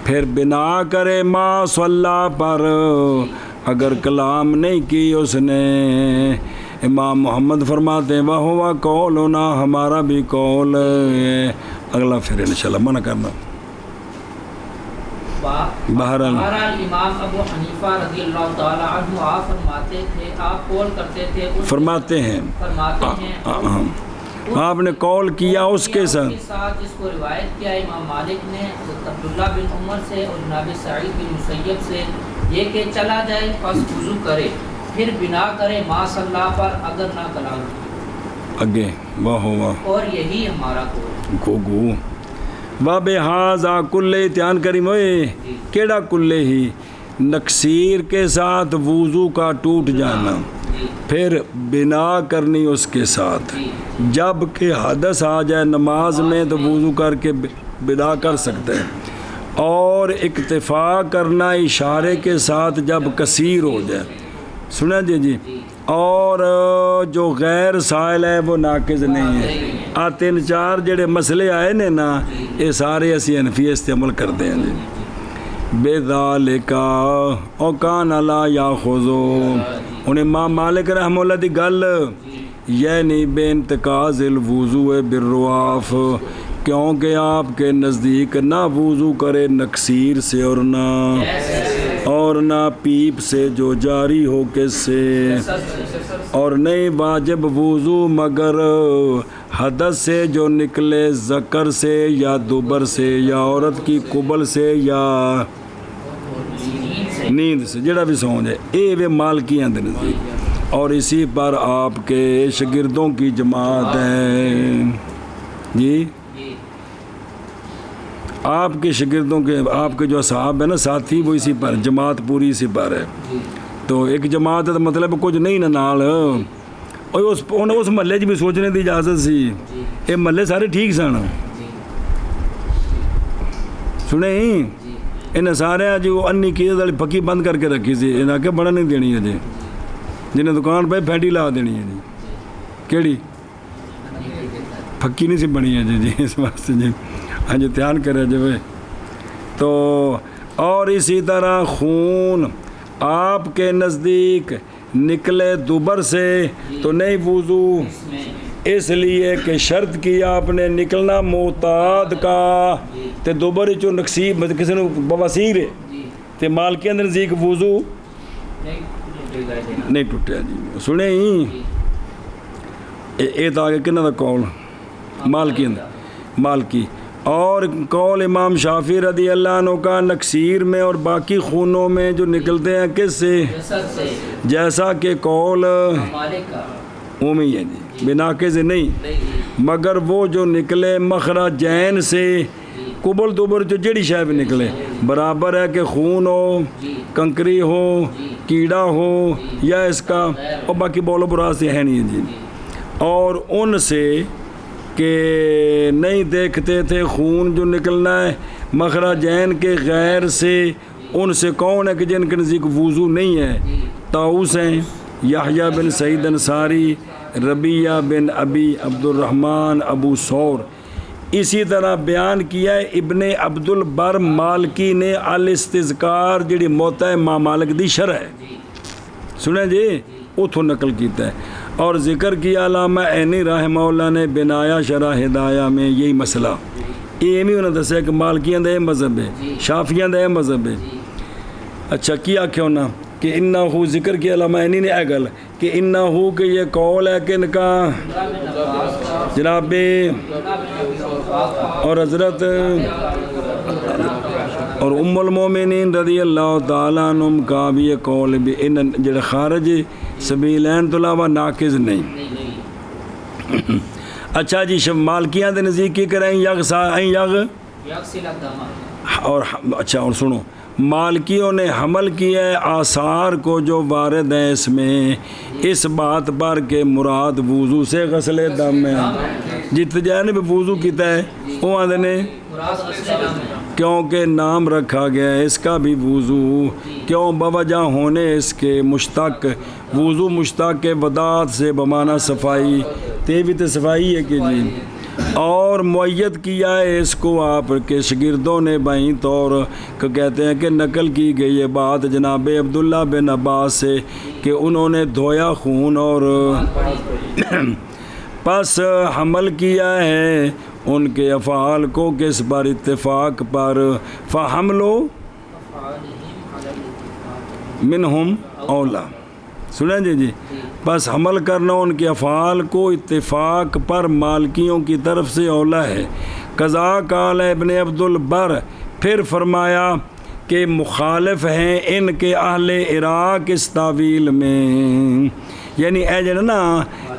پھر بنا کرے ما صلی پر، اگر کلام نہیں کی اس نے۔ امام محمد فرماتے ہیں وَهُوَ قَوْلُنَا، ہمارا بھی قول ہے۔ اگلا پھر انشاءاللہ منع کرنا۔ بہرحال امام ابو حنیفہ رضی اللہ تعالی عنہ آپ فرماتے تھے، آپ قول کرتے تھے، فرماتے ہیں آپ نے قول کیا اس کے ساتھ جس کو روایت کیا امام مالک نے حضرت عبداللہ بن عمر سے اور جناب سعید بن مسیب سے، یہ کہ چلا جائے پس وضو کرے، پھر بنا کرے ما صلی پر، اگر نہ کلام اگے واہ واہ، اور یہی ہمارا قول۔ گو وَبِهَذَا کُلِّ دھیان کریم ہوئے، کیڑا کلے ہی؟ نکسیر کے ساتھ وضو کا ٹوٹ جانا، پھر بنا کرنی اس کے ساتھ، جب کہ حدث آ جائے نماز میں تو وضو کر کے بنا کر سکتے ہیں، اور اکتفا کرنا اشارے کے ساتھ جب کثیر ہو جائے، سنا جی، اور جو غیر سائل ہے وہ ناقض نہیں ہے۔ آ تین چار جڑے مسئلے آئے نے نا، یہ سارے اسی حنفی استعمال کرتے ہیں جی۔ بِذَالِكَ وَكَانَ لَا يَأْخُذُ، انہیں امام مالک رحمہ اللہ دی گل یعنی بے انتقاض الوضوء بالرواف، کیونکہ آپ کے نزدیک نہ وضو کرے نکسیر سے اور نہ پیپ سے جو جاری ہو کس سے، اور نہیں واجب وضو مگر حدث سے جو نکلے ذکر سے یا دوبر سے یا عورت کی قبل سے یا نیند سے، جڑا بھی سو جائے، اے وہ مالکیاں دے نزدیک، اور اسی پر آپ کے شاگردوں کی جماعت ہے جی، آپ کے شاگردوں کے، آپ کے جو صحاب ہیں نا ساتھی، وہ اسی پر، جماعت پوری اسی پر ہے۔ تو ایک جماعت ہے تو مطلب کچھ نہیں نا نال، اور اس محلے بھی سوچنے کی اجازت سی، یہ محلے سارے ٹھیک سن، سنے انہیں سارے جی وہ انی کیس والی پکی بند کر کے رکھی سی، انہیں کہ بڑا نہیں دینی ہے جی، جنہیں دکان پہ پھینٹی لا دینی ہے جی، کیڑی پکی نہیں سی بنی ہے جی، اس واسطے جی ہاں جی دھیان کرے جی۔ تو اور اسی طرح خون آپ کے نزدیک نکلے دوبر سے تو نہیں وضو، اس لیے کہ شرط کی آپ نے نکلنا معتاد کا، تے دوبر چو نقصیب کسی نے بواسیر ہے تے مالکیاں دے نزدیک وضو نہیں ٹوٹیا جی۔ سنے ہی اے تا کہ کنہ دا قول؟ مالکی اور قول امام شافعی رضی اللہ عنہ کا نکسیر میں اور باقی خونوں میں جو نکلتے ہیں کس سے؟ جسد سے، جیسا کہ قول مالک کا اومی ہے جی، بناقض نہیں، نہیں، مگر وہ جو نکلے مخرجین سے، قبل دوبر جو جڑی شے بھی نکلے برابر ہے کہ خون ہو، کنکری ہو، کیڑا ہو یا اس کا، اور باقی بولو برا سے ہے نہیں جی، اور ان سے کہ نہیں دیکھتے تھے خون جو نکلنا ہے مخرجین کے غیر سے، ان سے کون ہے کہ جن کے نزدیک وضو نہیں ہے؟ طاؤس ہیں، یحییٰ بن سعید انصاری، ربیعہ بن ابی عبد الرحمن ابو ثور۔ اسی طرح بیان کیا ہے ابن عبد البر مالکی نے الاستذکار جڑی موتا ہے ماں مالک دی شرح ہے، سنیں جی اتھوں نقل کیتا ہے، اور ذکر کیا علامہ عینی رحمہ اللہ نے بنایا شرح ہدایہ میں یہی مسئلہ، یہ بھی انہوں نے دسیا کہ مالکیاں دا یہ مذہب ہے، شافیاں دا یہ مذہب ہے۔ اچھا کی آکھیا ہونا کہ انہو ذکر کیا علامہ عینی نے اے گل کہ انہو کہ یہ قول ہے کہ ان کا جناب اور حضرت اور ام المومنین رضی اللہ تعالیٰ عنہم کا بھی یہ قول بھی ان جڑا خارج سبیلین تو علاوہ ناقض نہیں۔ اچھا جی شب مالکیاں دے نزدیک کی کریں یغ یغسل الدم، اور اچھا اور سنو مالکیوں نے حمل کیا ہے آثار کو جو وارد ہیں اس میں اس بات پر کہ مراد وضو سے غسل دم ہے، جت جائے نے بھی وضو کیتا ہے وہ آدھے نے مراد غسل دم ہے، کیونکہ نام رکھا گیا ہے اس کا بھی وضو، کیوں بوجہ ہونے اس کے مشتق، وضو مشتق کے وداعت سے بمانا صفائی، تے بھی تو صفائی ہے کہ جی، اور معید کیا ہے اس کو آپ کے شاگردوں نے بائیں طور کہتے ہیں کہ نقل کی گئی ہے بات جناب عبداللہ بن عباس سے کہ انہوں نے دھویا خون اور پس حمل کیا ہے ان کے افعال کو کس پر اتفاق پر، فحملو منہم اولا، سنیں جی بس حمل کرنا ان کے افعال کو اتفاق پر مالکیوں کی طرف سے اولا ہے۔ قضا قال ابن عبد البر، پھر فرمایا کہ مخالف ہیں ان کے اہل عراق اس تعویل میں، یعنی اے جڑا نا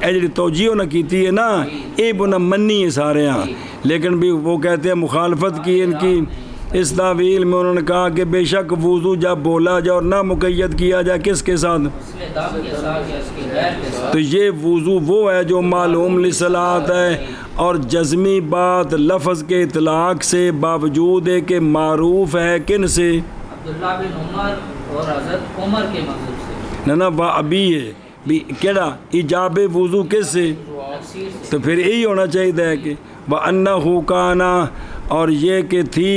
اے جڑی توجیہ نہ کیتی ہے نا اے بنا منی ہے سارے ہاں، لیکن بھی وہ کہتے ہیں مخالفت کی ان کی اس تعویل میں، انہوں نے کہا کہ بے شک وضو جب بولا جائے اور نہ مقید کیا جائے کس کے ساتھ، غسل دم کے ساتھ یا اس کے غیر کے ساتھ، تو یہ وضو وہ ہے جو معلوم لصلاۃ ہے، اور جزمی بات لفظ کے اطلاق سے باوجود ہے کہ معروف ہے کن سے، عبداللہ بن عمر اور حضرت عمر کے مذہب سے، نہ وہ ابھی ہے بھی کیڑا ایجاب وضو کس سے، تفسیر سے، تو پھر یہی ہونا چاہیے کہ وَأَنَّهُ كَانَ، اور یہ کہ تھی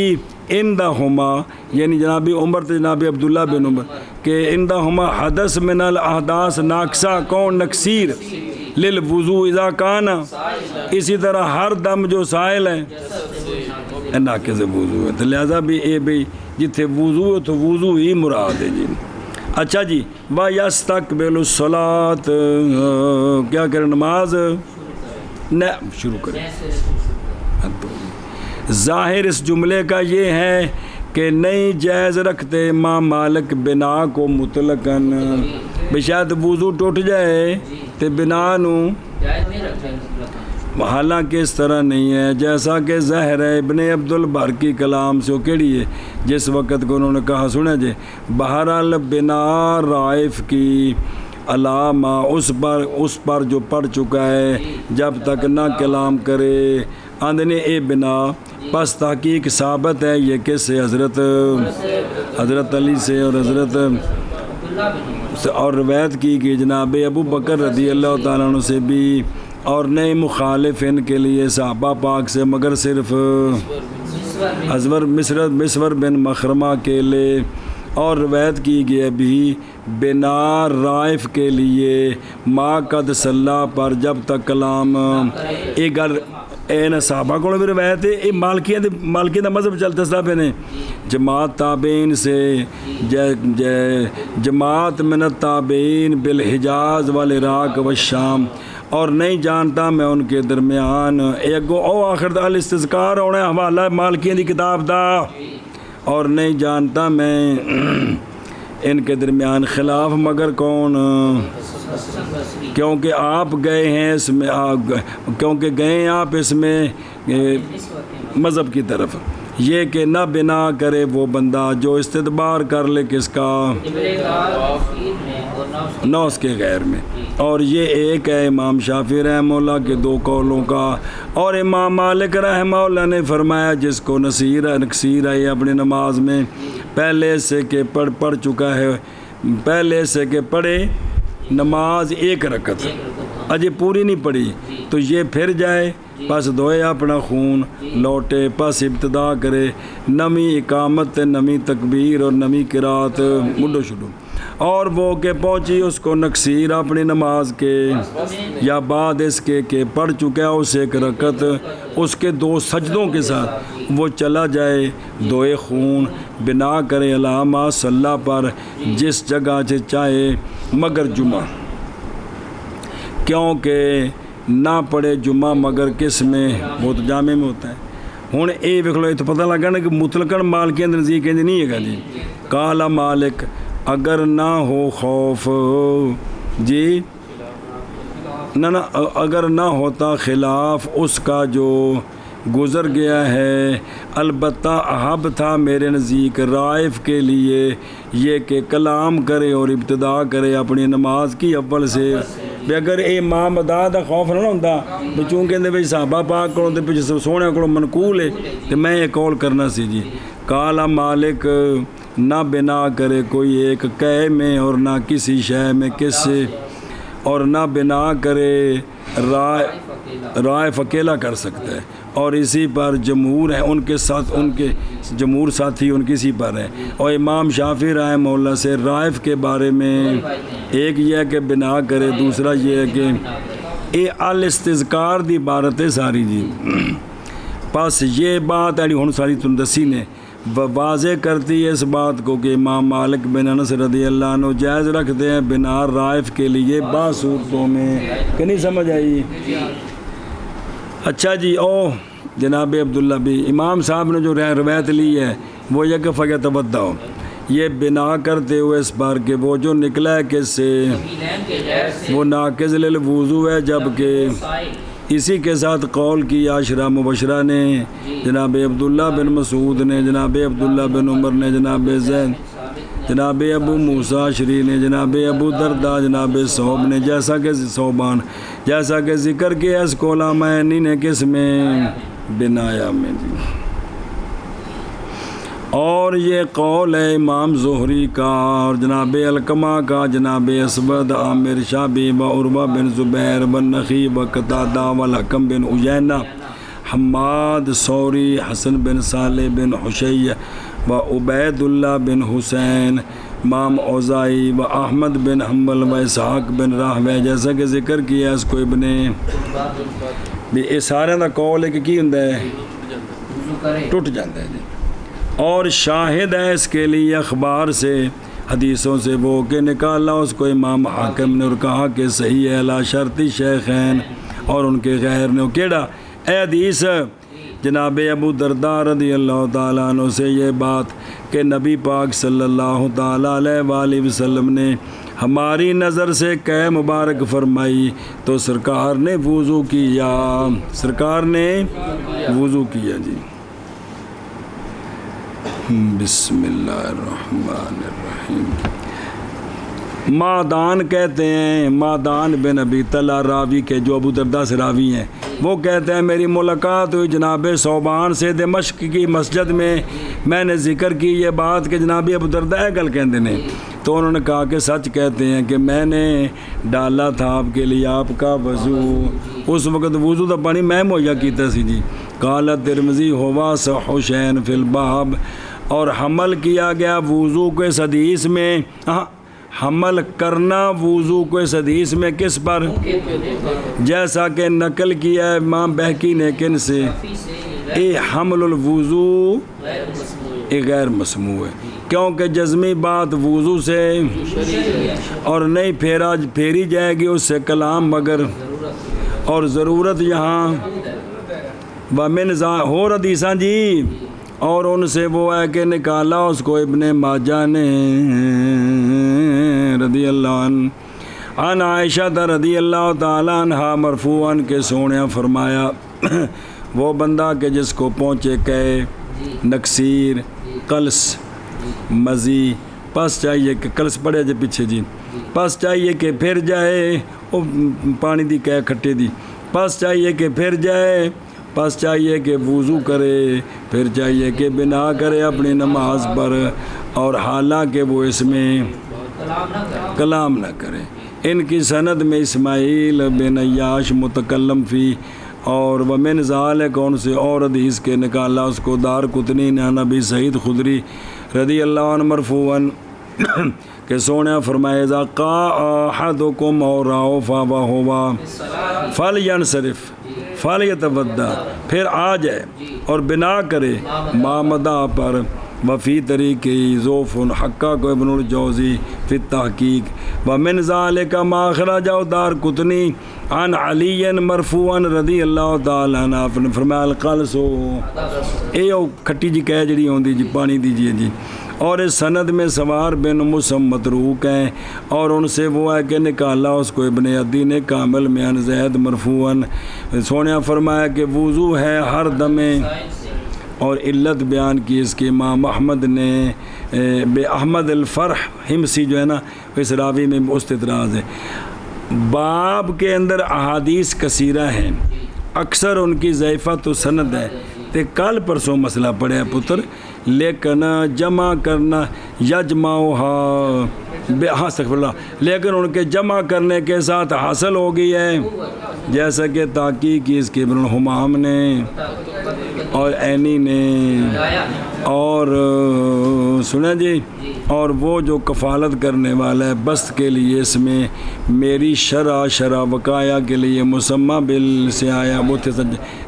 اندہما یعنی جناب عمر تو جناب عبداللہ بن عمر کہ اندہما حدث من الاحداث ناقصہ کون نکسیر للوضو اذا کانا، اسی طرح ہر دم جو سائل ہے ناقص وضو ہے، تو لہذا بھی اے بھی جتھے وضو ہے تو وضو ہی مراد ہے جی۔ اچھا جی وَيَسْتَقْبِلُ الصَّلَاةَ، کیا کریں نماز نہ شروع کریں۔ ظاہر اس جملے کا یہ ہے کہ نہیں جائز رکھتے امام مالک بنا کو مطلقاً، بشاید وضو ٹوٹ جائے تو بنا نو، جائز نہیں رکھتے مطلقاً، حالانکہ اس طرح نہیں ہے، جیسا کہ ظاہر ہے ابن عبد البر کی کلام سے وہ کیڑی ہے جس وقت کو انہوں نے کہا سنا جی بہرحال بنا رائف کی علامہ اس پر جو پڑھ چکا ہے جب تک نہ کلام کرے آندھنے اے بنا، پس تحقیق ثابت ہے یہ کس سے، حضرت علی سے اور حضرت عبداللہ بن عمر سے، اور روایت کی کہ جناب ابو بکر رضی اللہ تعالیٰ عنہ سے بھی، اور نئے مخالف ان کے لیے صحابہ پاک سے مگر صرف مسور بن مخرمہ کے لیے، اور روایت کی گئی بھی بنا رائف کے لیے ما قد صلی پر جب تک کلام، ایک گل اے نا صحابہ کو بھی روایت ہے، یہ مالکیہ دا مذہب چلتا سا پہ نے جماعت تابعین سے، جماعت من التابعین بالحجاز والعراق والشام، اور نہیں جانتا میں ان کے درمیان ایک او آخر الاستذکار ہونا حوالہ مالکیہ دی کتاب دا، اور نہیں جانتا میں ان کے درمیان خلاف مگر کون، کیونکہ آپ گئے ہیں اس میں، کیونکہ گئے ہیں آپ اس میں مذہب کی طرف، یہ کہ نہ بنا کرے وہ بندہ جو استدبار کر لے کس کا، نہ اس کے غیر میں۔ اور یہ ایک ہے امام شافعی رحمہ اللہ کے دو قولوں کا، اور امام مالک رحمہ اللہ نے فرمایا جس کو نصیر ہے اپنی نماز میں پہلے سے کہ پڑھ چکا ہے، پہلے سے کہ پڑھے نماز ایک رکعت اجے پوری نہیں پڑھی تو یہ پھر جائے، پس دھوئے اپنا خون، لوٹے، پس ابتدا کرے نمی اقامت، نمی تکبیر اور نمی قرات مڈو شروع، اور وہ کہ پہنچی اس کو نقصیر اپنی نماز کے یا بعد اس کے کہ پڑھ چکا اس ایک رکعت اس کے 2 سجدوں کے ساتھ وہ چلا جائے، دھوئے خون، بنا کرے علامہ صلی پر جس جگہ سے چاہے مگر جمعہ، کیونکہ نہ پڑھے جمعہ مگر کس میں، وہ تو جامع میں ہوتا ہے۔ ہوں یہ ویکھ لو، یہ تو پتہ لگا نا کہ مطلقاً مالکی کے نزدیک کہیں نہیں ہے گا جی، کالا مالک اگر نہ ہو خوف جی، نہ اگر نہ ہوتا خلاف اس کا جو گزر گیا ہے، البتہ احب تھا میرے نزدیک رائف کے لیے یہ کہ کلام کرے اور ابتدا کرے اپنی نماز کی اول سے، بھی اگر یہ امام ادا دا خوف نہ ہوتا تو چونکہ بھائی صحابہ پاک کو پچھے سونے کو منقول ہے تو میں یہ قول کرنا سی جی، کالا مالک نہ بنا کرے کوئی ایک قے میں اور نہ کسی شے میں کس سے، اور نہ بنا کرے رائے اکیلا کر سکتا ہے، اور اسی پر جمہور ہیں ان کے ساتھ، ان کے جمہور ساتھی ان کسی پر ہیں، اور امام شافعی رحمہ اللہ سے رائف کے بارے میں ایک یہ ہے کہ بنا کرے، دوسرا یہ ہے کہ یہ الاستذکار دی عبارت ہے ساری جی، پس یہ بات ہے ہن ساری تم دسی نے واضح کرتی ہے اس بات کو کہ امام مالک بن انس رضی اللہ عنہ جائز رکھتے ہیں بنا رائف کے لیے بعض صورتوں میں، کہ نہیں سمجھ آئی؟ اچھا جی، او جناب عبداللہ بھی امام صاحب نے جو روایت لی ہے وہ یہ کہ فقہ تبدہ ہو، یہ بنا کرتے ہوئے اس بار کہ وہ جو نکلا ہے کس سے، وہ ناقض للوضو ہے، جبکہ اسی کے ساتھ قول کی عشرہ مبشرہ نے، جناب عبداللہ بن مسعود نے، جناب عبداللہ بن عمر نے، جناب زید، جناب ابو موسیٰ شری نے، جناب ابو دردہ، جناب صوب نے، جیسا کہ صوبان، جیسا کہ ذکر کیا اس کو علامہ عینی نے کس میں، بنایا میں جی۔ اور یہ قول ہے امام زہری کا اور جناب علقمہ کا، جناب اسود، عامر شعبی و عروہ بن زبیر و نخی و قتادہ و الحکم بن عیینہ، حماد ثوری، حسن بن صالح بن حشیہ و عبید اللہ بن حسین، امام اوزائی و احمد بن حنبل و اسحاق بن راہوے، جیسا کہ ذکر کیا اس کو ابن بھی یہ سارے دا قول ہے کہ کی ہوندا ہے، ٹوٹ جاتا ہے جی۔ اور شاہد ہے اس کے لیے اخبار سے، حدیثوں سے وہ کہ نکالا اس کو امام حاکم نے اور کہا کہ صحیح ہے لا شرطی شیخین اور ان کے غیر نے، کیڑا اے حدیث جناب ابو درداء رضی اللہ تعالیٰ عنہ سے یہ بات کہ نبی پاک صلی اللہ تعالیٰ علیہ وآلہ وسلم نے ہماری نظر سے قے مبارک فرمائی تو سرکار نے وضو کیا، سرکار نے وضو کیا جی۔ بسم اللہ الرحمن الرحیم۔ مادان کہتے ہیں، مادان بن ابی طلحہ راوی کے جو ابو درداء سے راوی ہیں، وہ کہتے ہیں میری ملاقات ہوئی جناب صوبان سے دمشق کی مسجد میں نے ذکر کی یہ بات کہ جناب ابو درداء گل کہتے ہیں، تو انہوں نے کہا کہ سچ کہتے ہیں کہ میں نے ڈالا تھا آپ کے لیے آپ کا وضو، اس وقت وضو دا پانی میں مہیا کیتا سی جی۔ قال ترمذی ہوا صح شین فی الباب، اور حمل کیا گیا وضو کو اس حدیث میں، حمل کرنا وضو کو اس حدیث میں کس پر، جیسا کہ نقل کیا ہے امام بہقی نے کن سے، اے حمل الوضو غیر مسموع ہے، کیونکہ جزمی بات وضو سے اور نہیں پھیری جائے گی اس سے کلام مگر اور ضرورت یہاں ومن ہو حدیثاں جی، اور ان سے وہ ہے کہ نکالا اس کو ابن ماجہ نے رضی اللہ عنہ عن عائشہ رضی اللہ تعالیٰ عنہ مرفوعاً کہ سونے فرمایا وہ بندہ کہ جس کو پہنچے کہ نکسیر قلس مزی پس چاہیے کہ قلس پڑے جے پیچھے جی، پس چاہیے کہ پھر جائے وہ پانی دی کہہ کھٹے دی، پس چاہیے کہ پھر جائے، پس چاہیے کہ وضو کرے، پھر چاہیے کہ بنا کرے اپنی نماز پر، اور حالانکہ وہ اس میں کلام نہ کرے۔ ان کی سند میں اسماعیل بن عیاش متکلم فی، اور ومن ذالک ان سے اور حدیث کے نکالا اس کو دار قطنی نے نبی سعید خدری رضی اللہ عنہ مرفوعاً کہ سونے فرمائے اذا قا احدکم اور راؤ فاوا ہوا فلینصرف فلیتودع، پھر آ جائے اور بنا کرے مامدہ پر، وفی طریقے ذوف حقہ کو ابن الجوزی فی التحقیق، ومن ذالک ما اخرجہ دار قطنی عن علی مرفوعاً رضی اللہ تعالیٰ عنہ، آپ نے فرمایا القلس اے او کھٹی جی کہہ جڑی ہوندی جی پانی دیجیے جی، اور اس سند میں سوار بن مسلم متروک ہیں، اور ان سے وہ ہے کہ نکالا اس کو ابن عدی نے کامل میں عن زید مرفوعاً سونے فرمایا کہ وضو ہے ہر دمے، اور علت بیان کی اس کی امام احمد نے بے احمد الفرح ہمسی جو ہے نا اس راوی میں استدراج ہے۔ باب کے اندر احادیث کثیرہ ہیں، اکثر ان کی ضعیفت و سند ہے، تے کل پرسوں مسئلہ پڑے پتر، لیکن جمع کرنا یجمعها استغفر اللہ، لیکن ان کے جمع کرنے کے ساتھ حاصل ہو گئی ہے، جیسا کہ تحقیق کی اس کے ابن الحمام نے اور عینی نے، اور سنیں جی، اور وہ جو کفالت کرنے والا ہے بست کے لیے اس میں میری شرح وقایا کے لیے مسمہ بل سے آیا، وہ تھے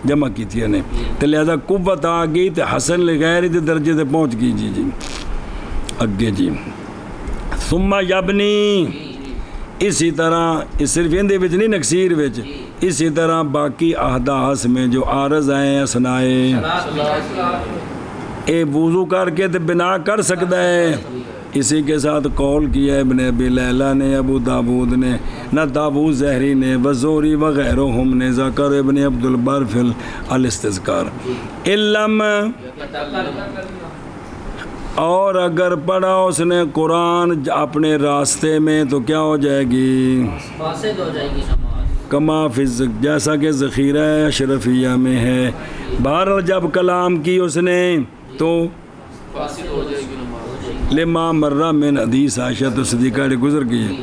جمع کی تھی نے، تو لہذا قوت آ گئی تو حسن لغیر درجے سے پہنچ گئی جی اگے جی۔ ثم یبنی، اسی طرح صرف اندے وچ نہیں نکسیر وچ، اسی طرح باقی احداث میں جو عارض آئے اسنائے اے وضو کر کے تو بنا کر سکتا ہے، اسی کے ساتھ قول کیا ابن ابی لیلہ نے، ابو داود نے، نہ داود زہری نے، وزوری وغیرہم نے، ذکر ابن عبد البر فی الاستذکار۔ علم، اور اگر پڑھا اس نے قرآن اپنے راستے میں تو کیا ہو جائے گی؟ فاسد ہو جائے گی نماز، کما فی جیسا کہ ذخیرہ اشرفیہ میں ہے۔ بہرحال جب کلام کی اس نے تو فاسد ہو جائے گی نماز، لما مرہ من حدیث عائشہ صدیقہ گزر گئی،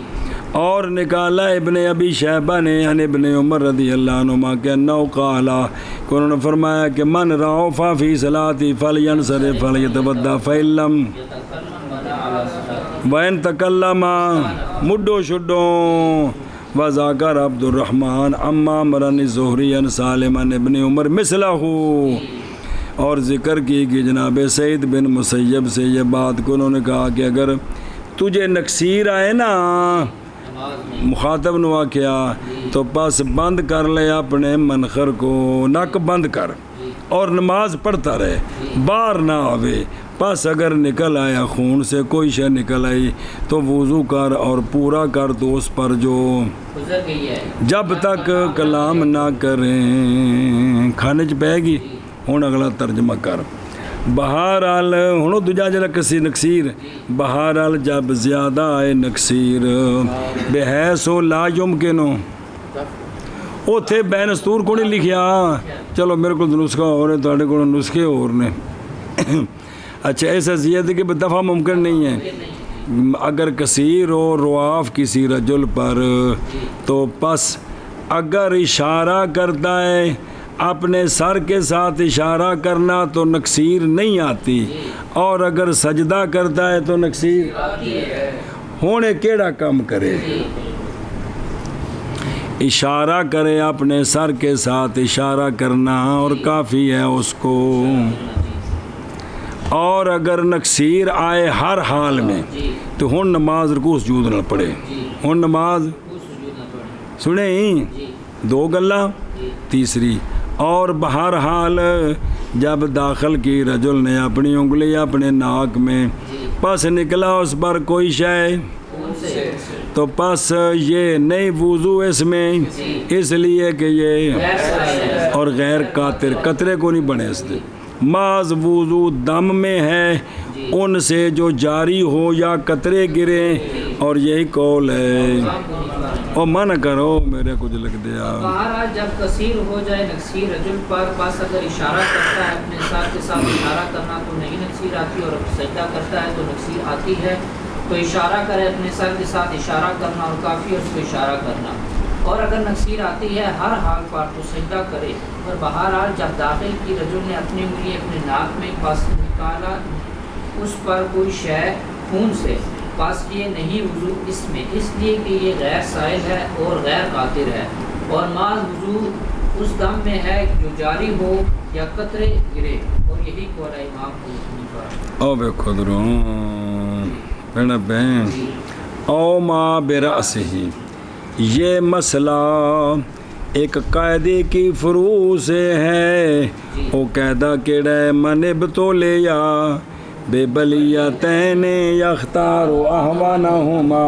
اور نکالا ابن ابی شیبہ نے عن ابن عمر رضی اللہ عنہما کہ انہو قالا کہ انہوں نے فرمایا کہ من رعوف فی صلاتی فلینصرف فلیتودع فإن لم وإن تکلم مڈو شڈو وذاکر عبد الرحمن اما مرن زہری عن سالم عن ابن عمر مثلہ، اور ذکر کی کہ جناب سعید بن مسیب سے یہ بات کو انہوں نے کہا کہ اگر تجھے نکسیر آئے نا مخاطب نوا کیا تو پس بند کر لے اپنے منخر کو، نک بند کر اور نماز پڑھتا رہے، باہر نہ آوے، پس اگر نکل آیا خون سے کوئی شے نکل آئی تو وضو کر اور پورا کر تو اس پر جو گزر گئی ہے، جب تک کلام نہ کریں کھانے چ پہ گی۔ ہوں اگلا ترجمہ کر۔ بہرحال ہوں دوجا جڑا کسی نکسیر، بہرحال جب زیادہ آئے نکسیر بحیث لا یمکن، اوتھے بینستور کو نہیں لکھیا، چلو میرے کو نسخہ ہو رہے تھوڑے کو نسخے اور نے اچھا ایسا زیادہ کہ دفعہ ممکن نہیں ہے۔ اگر کثیر ہو رواف کسی رجل پر تو پس اگر اشارہ کرتا ہے اپنے سر کے ساتھ اشارہ کرنا تو نکسیر نہیں آتی، اور اگر سجدہ کرتا ہے تو نکسیر ہونے کیڑا کام کرے، اشارہ کرے اپنے سر کے ساتھ اشارہ کرنا اور کافی ہے اس کو، اور اگر نکسیر آئے ہر حال میں تو ہن نماز رکوع سجود نہ پڑھے، ہن نماز سنیں دو گلا تیسری، اور بہرحال جب داخل کی رجل نے اپنی انگلی اپنے ناک میں، پس نکلا اس پر کوئی شے، تو پس یہ نہیں وضو اس میں، اس لیے کہ یہ اور غیر قاطر، قطرے کو نہیں بنے اس سے، محض وضو دم میں ہے ان سے جو جاری ہو یا قطرے گرے، اور یہی قول ہے۔ اور منع کرو میرے کچھ لکھ دیا۔ بہرحال جب کثیر ہو جائے نکسیر رجل پر، بس اگر اشارہ کرتا ہے اپنے ساتھ کے ساتھ اشارہ کرنا تو نہیں نکسیر آتی، اور اگر سجدہ کرتا ہے تو نکسیر آتی ہے، تو اشارہ کرے اپنے سر کے ساتھ اشارہ کرنا اور کافی ہے اس کو اشارہ کرنا، اور اگر نکسیر آتی ہے ہر حال پر تو سجدہ کرے۔ اور بہرحال جب داخل کی رجل نے اپنی انگلی اپنے ناک میں، پس نکالا اس پر کوئی شے خون سے، پس یہ نہیں وضو اس میں، اس لیے کہ یہ غیر سائل ہے اور غیر قاطر ہے، اور محض وضو اس دم میں ہے جو جاری ہو یا قطرے گرے، اور یہی قول ہے امام ابو حنیفہ۔ او بے خدروں بہن بہن او ما برأسہ، یہ مسئلہ ایک قاعدے کی فروع سے ہے، او قاعدہ کیڑا ہے، منب تو لیا بے بلیتین یختار احوانہما،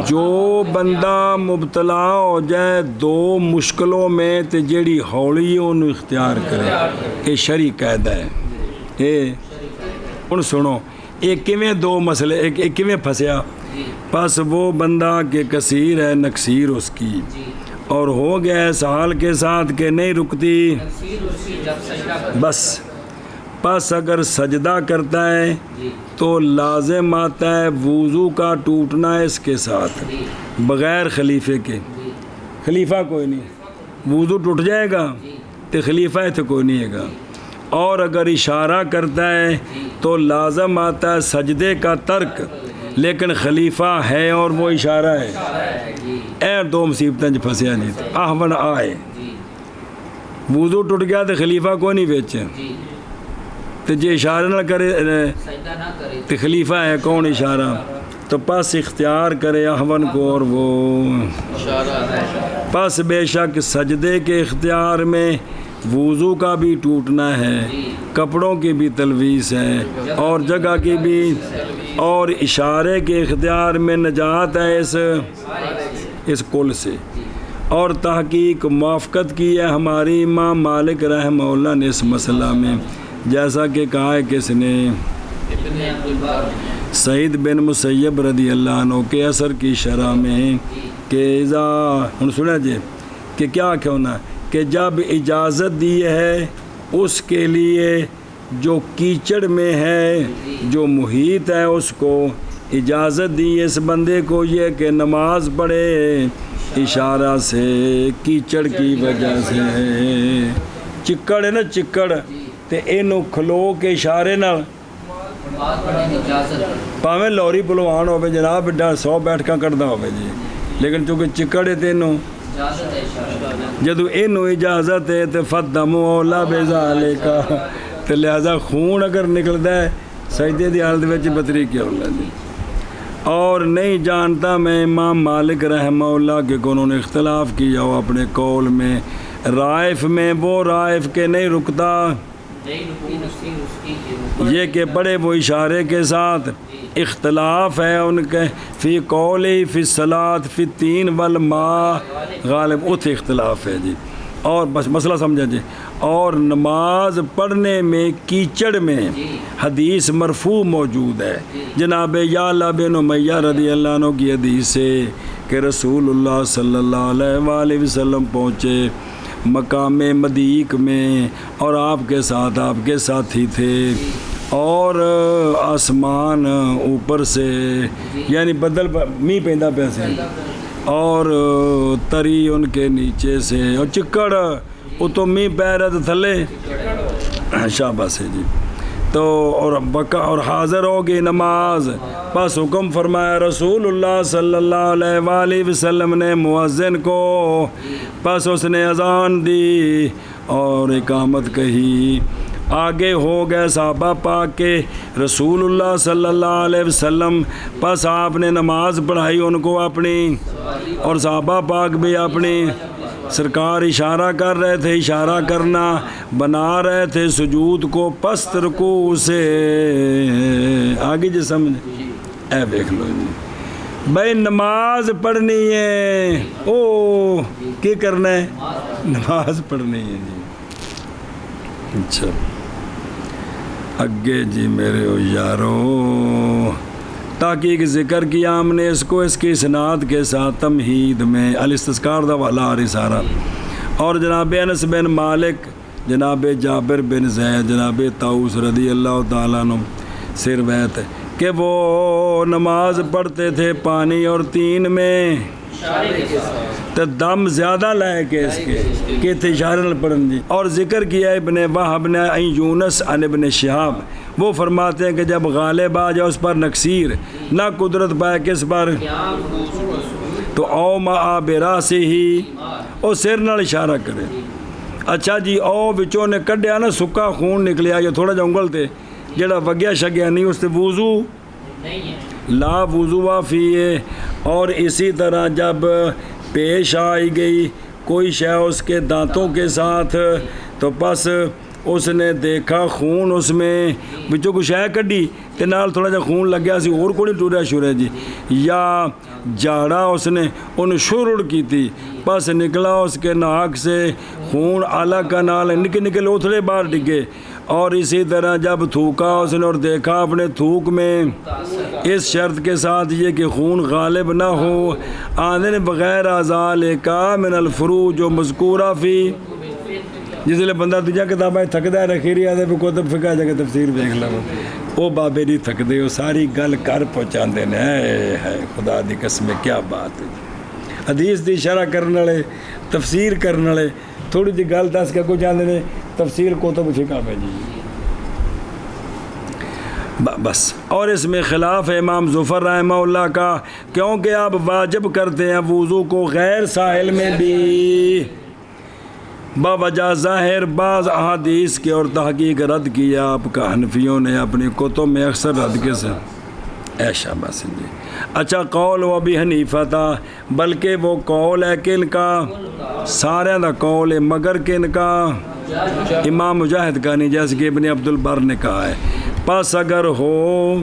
جو بندہ مبتلا ہو جائے دو مشکلوں میں تے جیڑی ہولی انہوں اختیار کرے، یہ شرعی قاعدہ ہے۔ یہ ان سنو ایک کیویں دو مسئلے، ایک کیویں پھنسیا، پس وہ بندہ کہ کثیر ہے نکسیر اس کی، اور ہو گیا اس حال کے ساتھ کہ نہیں رکتی، بس پس اگر سجدہ کرتا ہے تو لازم آتا ہے وضو کا ٹوٹنا اس کے ساتھ، بغیر خلیفے کے، خلیفہ کوئی نہیں، وضو ٹوٹ جائے گا تو خلیفہ تو کوئی نہیں ہے گا، اور اگر اشارہ کرتا ہے تو لازم آتا ہے سجدے کا ترک، لیکن خلیفہ ہے اور وہ اشارہ ہے، اے دو مصیبتیں جو پھنسیا نہیں تھا، احون آئے وضو ٹوٹ گیا تو خلیفہ کوئی نہیں بیچے، تو جی اشارہ نہ کرے تو خلیفہ ہے کون اشارہ، تو پس اختیار کرے احون کو، اور وہ پس بے شک سجدے کے اختیار میں وضو کا بھی ٹوٹنا ہے، کپڑوں کی بھی تلویث ہے، اور جگہ کی بھی، اور اشارے کے اختیار میں نجات ہے اس کل سے، اور تحقیق موافقت کی ہے ہماری امام مالک رحمہ اللہ نے اس مسئلہ میں، جیسا کہ کہا ہے کس نے، سعید بن مسیب رضی اللہ عنہ کے اثر کی شرح میں، کہ ہن سنا جی کہ کیا ہونا، کہ جب اجازت دی ہے اس کے لیے جو کیچڑ میں ہے، جو محیط ہے، اس کو اجازت دی اس بندے کو یہ کہ نماز پڑھے اشارہ سے، کیچڑ کی وجہ سے، چکڑ ہے نا چکڑ، تے اینو کھلو کے اشارے نال پاویں لوری پلوان ہوے جناب 100 بیٹھکاں کردا ہوے جی، لیکن چونکہ چکڑ ہے تے اینو جدو اینو اجازت ہے تے فدم اولا بذالک، تے لہذا خون اگر نکلدا ہے سجدے دی حالت وچ بطری کیا ہولا جی۔ اور نہیں جانتا میں امام مالک رحمہ اللہ کے انہوں نے اختلاف کیا ہو اپنے قول میں، رائف میں وہ رائف کے نہیں رکتا، یہ کہ پڑھے وہ اشارے کے ساتھ، اختلاف ہے ان کے فی قولی فی الصلاۃ فی التین والماء، غالب اتھے اختلاف ہے جی، اور بس مسئلہ سمجھا جی۔ اور نماز پڑھنے میں کیچڑ میں حدیث مرفوع موجود ہے، جناب یعلا بن امیہ رضی اللہ عنہ کی حدیث سے کہ رسول اللہ صلی اللہ علیہ وآلہ وسلم پہنچے مقام مدیق میں، اور آپ کے ساتھ آپ کے ساتھی تھے، اور آسمان اوپر سے یعنی بدل می پیندا پیا سی، اور تری ان کے نیچے سے، اور چکڑ اتوں می پی رہا تو تھلے شاباش ہے جی، تو اور حاضر ہوگی نماز، بس حکم فرمایا رسول اللہ صلی اللہ علیہ وآلہ وسلم نے مؤذن کو، بس اس نے اذان دی اور اقامت کہی، آگے ہو گئے صحابہ پاک کے رسول اللہ صلی اللہ علیہ وسلم، بس آپ نے نماز پڑھائی ان کو اپنی، اور صحابہ پاک بھی اپنی، سرکار اشارہ کر رہے تھے، اشارہ کرنا بنا رہے تھے سجود کو پست رکوع سے. آگے جی سمجھ اے دیکھ لو جی بھائی نماز پڑھنی ہے، او کیا کرنا ہے؟ نماز پڑھنی ہے جی. اچھا اگے جی میرے یارو تحقیق ذکر کیا ہم نے اس کو اس کی اسناد کے ساتھ تمہید میں الاستذکار دا والا رسالہ. اور جناب انس بن مالک، جناب جابر بن زید، جناب طاؤس رضی اللہ تعالیٰ عنہ سے روایت ہے کہ وہ نماز پڑھتے تھے پانی اور تین میں، تو دم زیادہ لائے کہ اس کے تھے اشارے نہ پڑھن جی. اور ذکر کیا ابن وہب نے یونس عن ابن شہاب، وہ فرماتے ہیں کہ جب غالب آ جائے اس پر نکسیر، نہ قدرت پائے کس پر، تو او ما براسی ہی او سر نال اشارہ کرے. اچھا جی او بچوں نے کڈیا نا سکا خون نکلیا یا تھوڑا جا انگل تے جڑا وگیا شگیا نہیں، اس تے وضو لا وضو فیہ. اور اسی طرح جب پیش آئی گئی کوئی شے اس کے دانتوں کے ساتھ، تو پس اس نے دیکھا خون اس میں بچوں کو شے کڈی تے نال تھوڑا جا خون لگیا سی، اور کوئی نہیں ٹوریا شورے جی، یا جاڑا اس نے ان شرڑ کی تھی، پس نکلا اس کے ناک سے خون اعلیٰ کا نال نکے نکے لوتھڑے باہر ڈگے. اور اسی طرح جب تھوکا اس نے اور دیکھا اپنے تھوک میں، اس شرط کے ساتھ یہ کہ خون غالب نہ ہو، آندھن بغیر ذالک من الفروج جو مذکورہ فی. جس لئے بندہ دجا کتابیں تھکدا ہے رکھیری آدھے پہ کتب فقہ جا کے تفسیر دیکھ لو، وہ بابے نہیں تھکدے، وہ ساری گل کر پہنچاندے نے. ہے خدا دی قسم کیا بات ہے. حدیث دی شرح کرنے والے، تفسیر کرنے والے تھوڑی جی گل دس کے کو چاہتے ہیں تفسیر کتب فقہ پہ جی بس. اور اس میں خلاف ہے امام ظفر رحمہ اللہ کا، کیونکہ آپ واجب کرتے ہیں وضو کو غیر سائل میں بھی، باوجہ ظاہر بعض احادیث کے اور تحقیق رد کیا آپ کا حنفیوں نے اپنی کتب میں اکثر رد کے سے. ایشا بس جی. اچھا قول و ابی حنیفہ تھا، بلکہ وہ قول ہے کن کا، سارے دا قول ہے مگر کن کا، امام مجاہد کا نہیں، جیسے کہ ابن عبد البر نے کہا ہے. پس اگر ہو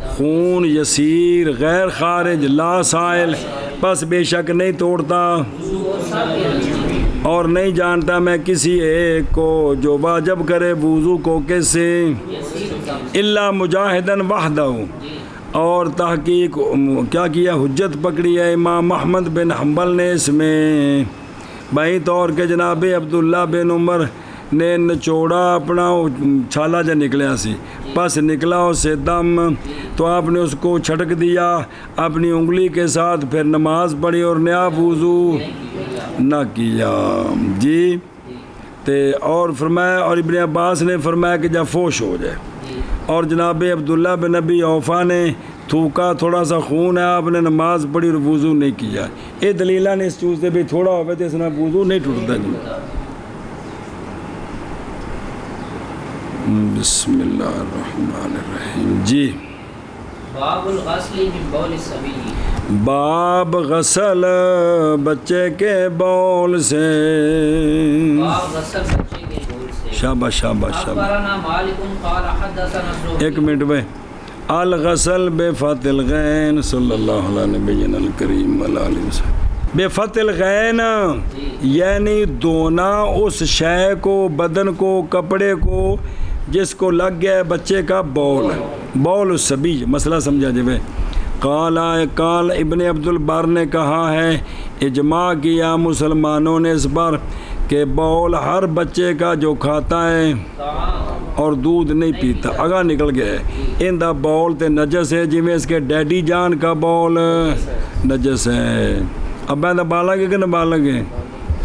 خون یسیر غیر خارج لا سائل، پس بے شک نہیں توڑتا اور نہیں جانتا میں کسی ایک کو جو واجب کرے وضو کو کیسے، الا مجاہدن وحدہ. اور تحقیق کیا کیا، حجت پکڑی ہے امام محمد بن حنبل نے اس میں بھائی طور کے جناب عبداللہ بن عمر نے نچوڑا اپنا چھالا جا نکلیا سی، پس نکلا اس سے دم، تو آپ نے اس کو چھٹک دیا اپنی انگلی کے ساتھ، پھر نماز پڑھی اور نیا وضو نہ کیا جی. اور فرمایا، اور ابن عباس نے فرمایا کہ جب فوش ہو جائے. اور جناب عبداللہ بن نبی اوفا نے تھوکا تھوڑا سا خون ہے، آپ نے نماز پڑھی اور وضو نہیں کیا. یہ دلیلہ نے اس چیز سے بھی تھوڑا ہوئے تو اس نے وضو نہیں ٹوٹتا جی. بسم اللہ الرحمن الرحیم جی. باب الغسل من بول الصبی، باب غسل بچے کے بول سے، باب غسل بچے کے بول سے. شاباش شاباش شاباش. اخبرنا مالک قال حدثنا الزهري. ایک منٹ بھائی. الغسل بفتح الغین صلی اللہ علیہ نبینا الکریم علیہ وسلم. بفتح الغین یعنی دھونا اس شے کو، بدن کو، کپڑے کو جس کو لگ گیا بچے کا بول، بول الصبی، مسئلہ سمجھا جائے. قال ابن عبد البر نے کہا ہے اجماع کیا مسلمانوں نے اس پر کہ بول ہر بچے کا جو کھاتا ہے اور دودھ نہیں پیتا اگاں نکل گیا ہے، ان دا بول تے نجس ہے، جی میں اس کے ڈیڈی جان کا بول نجس ہے. اب دا بالغ ہے کہ نہ بالغ ہے؟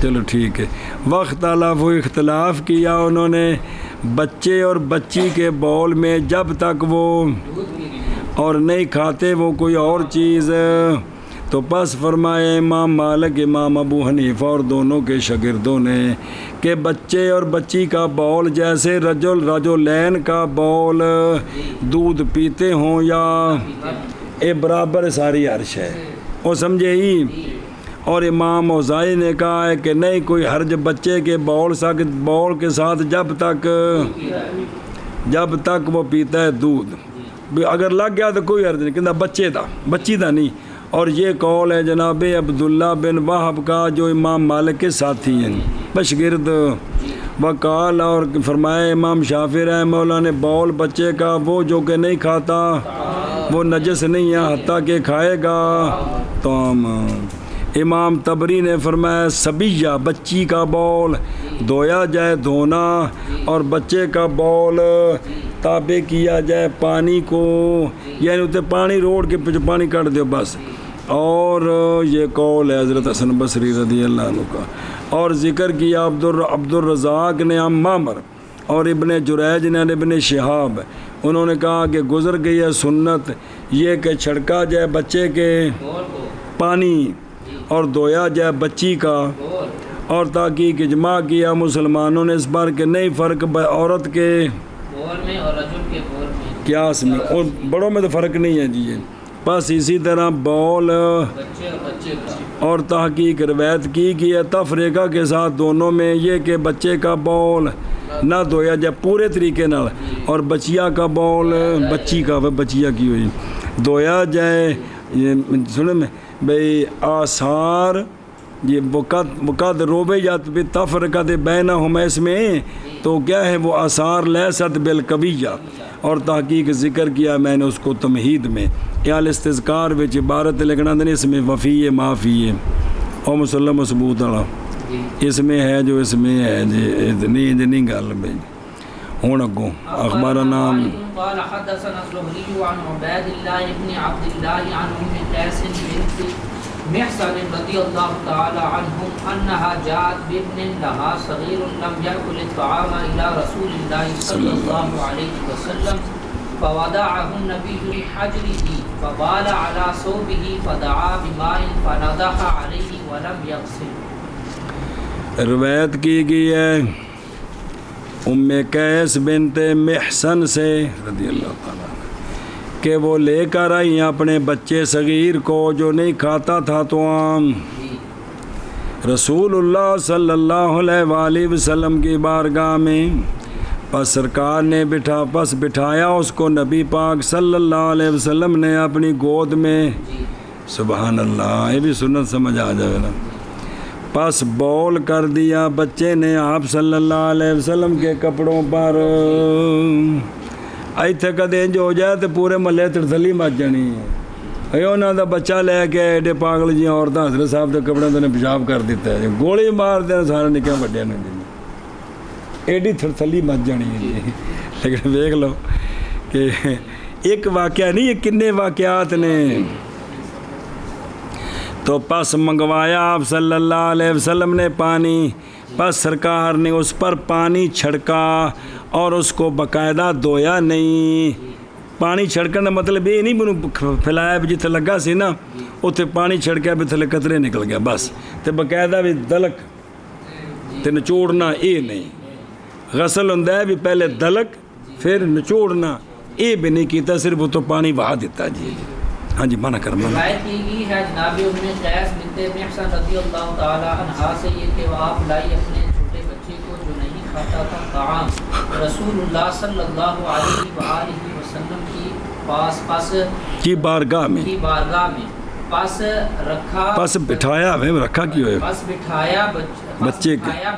چلو ٹھیک ہے. وقت و اختلاف کیا انہوں نے بچے اور بچی کے بول میں جب تک وہ اور نہیں کھاتے وہ کوئی اور چیز. تو پس فرمائے امام مالک، امام ابو حنیفہ اور دونوں کے شاگردوں نے کہ بچے اور بچی کا بول جیسے رجلین کا بول دودھ پیتے ہوں یا اے برابر ساری عرش ہے، وہ سمجھے ہی. اور امام اوزائی نے کہا ہے کہ نہیں کوئی حرج بچے کے بول کے ساتھ جب تک وہ پیتا ہے دودھ، اگر لگ گیا تو کوئی حرج نہیں، کہ بچی تھا نہیں۔ اور یہ قول ہے جناب عبداللہ بن وہب کا جو امام مالک کے ساتھی ہیں بشگرد۔ وقال اور فرمایا امام شافعی رحمہ اللہ نے بول بچے کا وہ جو کہ نہیں کھاتا وہ نجس نہیں ہے حتیٰ کہ کھائے گا تو امام طبری نے فرمایا صبیہ بچی کا بول دھویا جائے دھونا، اور بچے کا بول تابع کیا جائے پانی کو، یعنی اسے پانی روڑ کے پانی کٹ دو بس۔ اور یہ قول ہے حضرت حسن بصری رضی اللہ عنہ کا۔ اور ذکر کیا عبد الرزاق نے عن معمر اور ابن جریج نے ابن شہاب، انہوں نے کہا کہ گزر گئی ہے سنت یہ کہ چھڑکا جائے بچے کے پانی اور دھویا جائے بچی کا، اور تحقیق اجماع کیا مسلمانوں نے اس بار کہ نہیں فرق عورت کے قیاس میں، اور بڑوں میں تو فرق نہیں ہے جی۔ بس اسی طرح بول اور تحقیق روایت کی کہ یہ تفریقہ کے ساتھ دونوں میں یہ کہ بچے کا بول نہ دھویا جائے پورے طریقے نال، اور بچیا کا بول بچیا کی ہوئی دھویا جائے۔ یہ سنیں میں بھئی آثار یہ وقت روبیت بتفرقت بینہما اس میں تو کیا ہے وہ آثار لیست بالقویہ، اور تحقیق ذکر کیا میں نے اس کو تمہید میں یا الاستذکار وچ عبارت لکھنا دیں اس میں وفی معافی اور مسلم و ثبوت والا اس میں ہے جو اس میں ہے جی اتنی گل بھائی۔ ہوں اگوں اخبار نام قال حدثنا الزهري عن عباد الله بن عبد الله عن ام قيس بنت محصن رضي الله تعالى عنهم انها جاءت بابن لها صغير لم يأكل الطعام الى رسول الله صلى الله عليه وسلم فوضعه النبي بحجره فبال على ثوبه فدعا بماء فنضح عليه ولم يغسل۔ روایت کی گئی ہے ام قیس بنت محصن سے رضی اللہ تعالیٰ کہ وہ لے کر آئی اپنے بچے صغیر کو جو نہیں کھاتا تھا تو عام رسول اللہ صلی اللہ علیہ وآلہ وسلم کی بارگاہ میں، پس سرکار نے بٹھایا اس کو نبی پاک صلی اللہ علیہ وسلم نے اپنی گود میں۔ سبحان اللہ، یہ بھی سنت سمجھ آ جائے نا۔ پس بول کر دیا بچے نے آپ صلی اللہ علیہ وسلم کے کپڑوں پر۔ ایتھے کدے انج ہو جائے تو پورے محلے ترتھلی مچ جانی ہے۔ انہوں دا بچہ لے کے ایڈے پاگل جی عورتیں حضرت صاحب کے کپڑے نے پیشاب کر دیتا ہے، گولی مار دیں سارے نکے بڑے نے جی، ایڈی تھلی مچ جانی ہے جی۔ لیکن دیکھ لو کہ ایک واقعہ نہیں، یہ کنے واقعات نے۔ تو پس منگوایا آپ صلی اللہ علیہ وسلم نے پانی، پس سرکار نے اس پر پانی چھڑکا اور اس کو باقاعدہ دھویا نہیں۔ پانی چھڑکن کا مطلب یہ نہیں پھیلایا بھی جتنے لگا سی نا اتنے پانی چھڑکیا بھی تھلے قطرے نکل گیا بس، تو باقاعدہ بھی دلک تے نچوڑنا یہ نہیں۔ غسل ہوتا ہے بھی پہلے دلک پھر نچوڑنا، یہ بھی نہیں کیتا، صرف وہ تو پانی بہا دیتا جی۔ ہاں جی منع کر منع۔ روایت کی گئی ہے جناب ام قیس بنت محصن رضی اللہ تعالی عنہا سے یہ کہ وہ آپ لائی اپنے چھوٹے بچے کو جو نہیں کھاتا تھا طعام رسول اللہ صلی اللہ علیہ وآلہ وسلم کی پاس کی بارگاہ میں پس رکھا، پس بٹھایا ہے، رکھا کیوں ہے؟ پس بٹھایا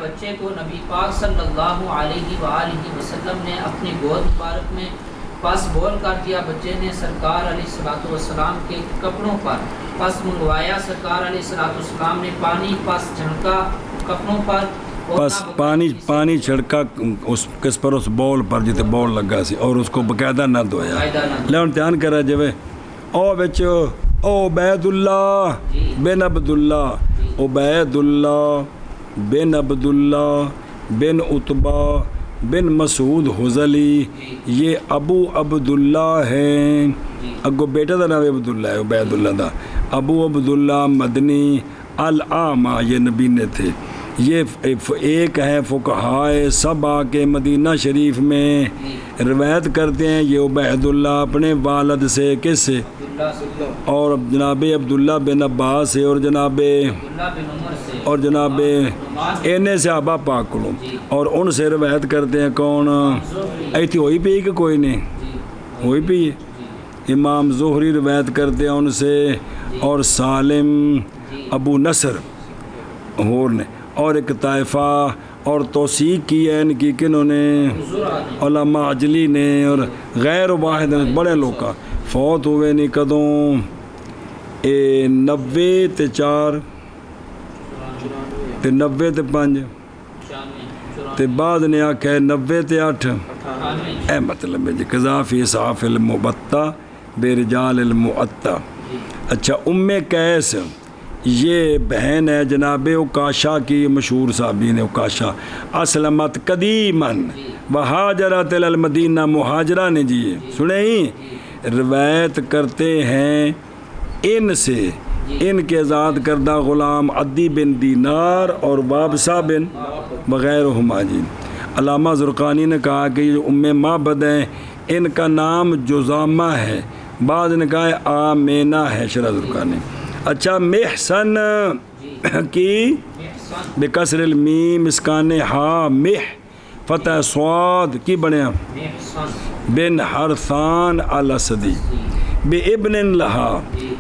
بچے کو نبی پاک صلی اللہ علیہ وآلہ وسلم نے اپنی گود مبارک میں، پس بول کر دیا بچے نے سرکار علیہ الصلوۃ والسلام کے کپڑوں پر، پس منگوایا سرکار علیہ الصلوۃ والسلام نے پانی، پس چھڑکا کپڑوں پر، پس پانی چھڑکا اس کس پر، اس بول پر جتے بول لگا سی، اور اس کو باقاعدہ نہ دھویا۔ لیکن دھیان کرا جو او بچ او عبید اللہ بن عبداللہ، عبید اللہ بن عبداللہ بن عتبہ بن مسعود حذلی، یہ ابو عبداللہ ہیں، اگو بیٹا دا نام عبداللہ ہے عبید اللہ دا، ابو عبداللہ مدنی العامہ یہ نبی نے تھے، یہ ایک ہے فقہائے سبا کے مدینہ شریف میں روایت کرتے ہیں یہ عبید اللہ اپنے والد سے، کس سے؟ عبداللہ سے، اور جناب عبداللہ بن عباس سے، اور جناب عبداللہ بن عمر سے، اور جناب اینے صحابہ پاک کو، اور ان سے روایت کرتے ہیں کون؟ ایتھی ہوئی پی کہ کوئی نہیں ہوئی پی؟ امام زہری روایت کرتے ہیں ان سے، اور سالم ابو نصر اور نے، اور ایک طائفہ اور توثیق کی ہے ان کی کنہوں نے؟ علماء عجلی نے، اور غیر واحد بڑے لوگ کا فوت ہوئے نہیں کدوں 90 تے 4 تے 90 تے 5 تے بعد نے آکھا 90 تے 8 اے مطلب ہے جی قذافی صحاف المبتہ بے رجال المعطہ۔ اچھا ام قیس یہ بہن ہے جناب عکاشہ کی، مشہور صحابین عکاشہ، اسلمت قدیماً وہاجرت الی المدینہ، مہاجرہ نے جی سنے ہی روایت کرتے ہیں ان سے ان کے آزاد کردہ غلام عدی بن دینار اور وابسہ بن وغیرہ ہما جی۔ علامہ زرقانی نے کہا کہ یہ ام معبد ہیں، ان کا نام جزامہ ہے، بعض نے کہا ہے آمینہ ہے شرح زرقانی۔ اچھا محسن کی بکسر المیم اسکان ہا مح فتح سواد کی بنیا بن حرثان الاسدی بے ابن لہا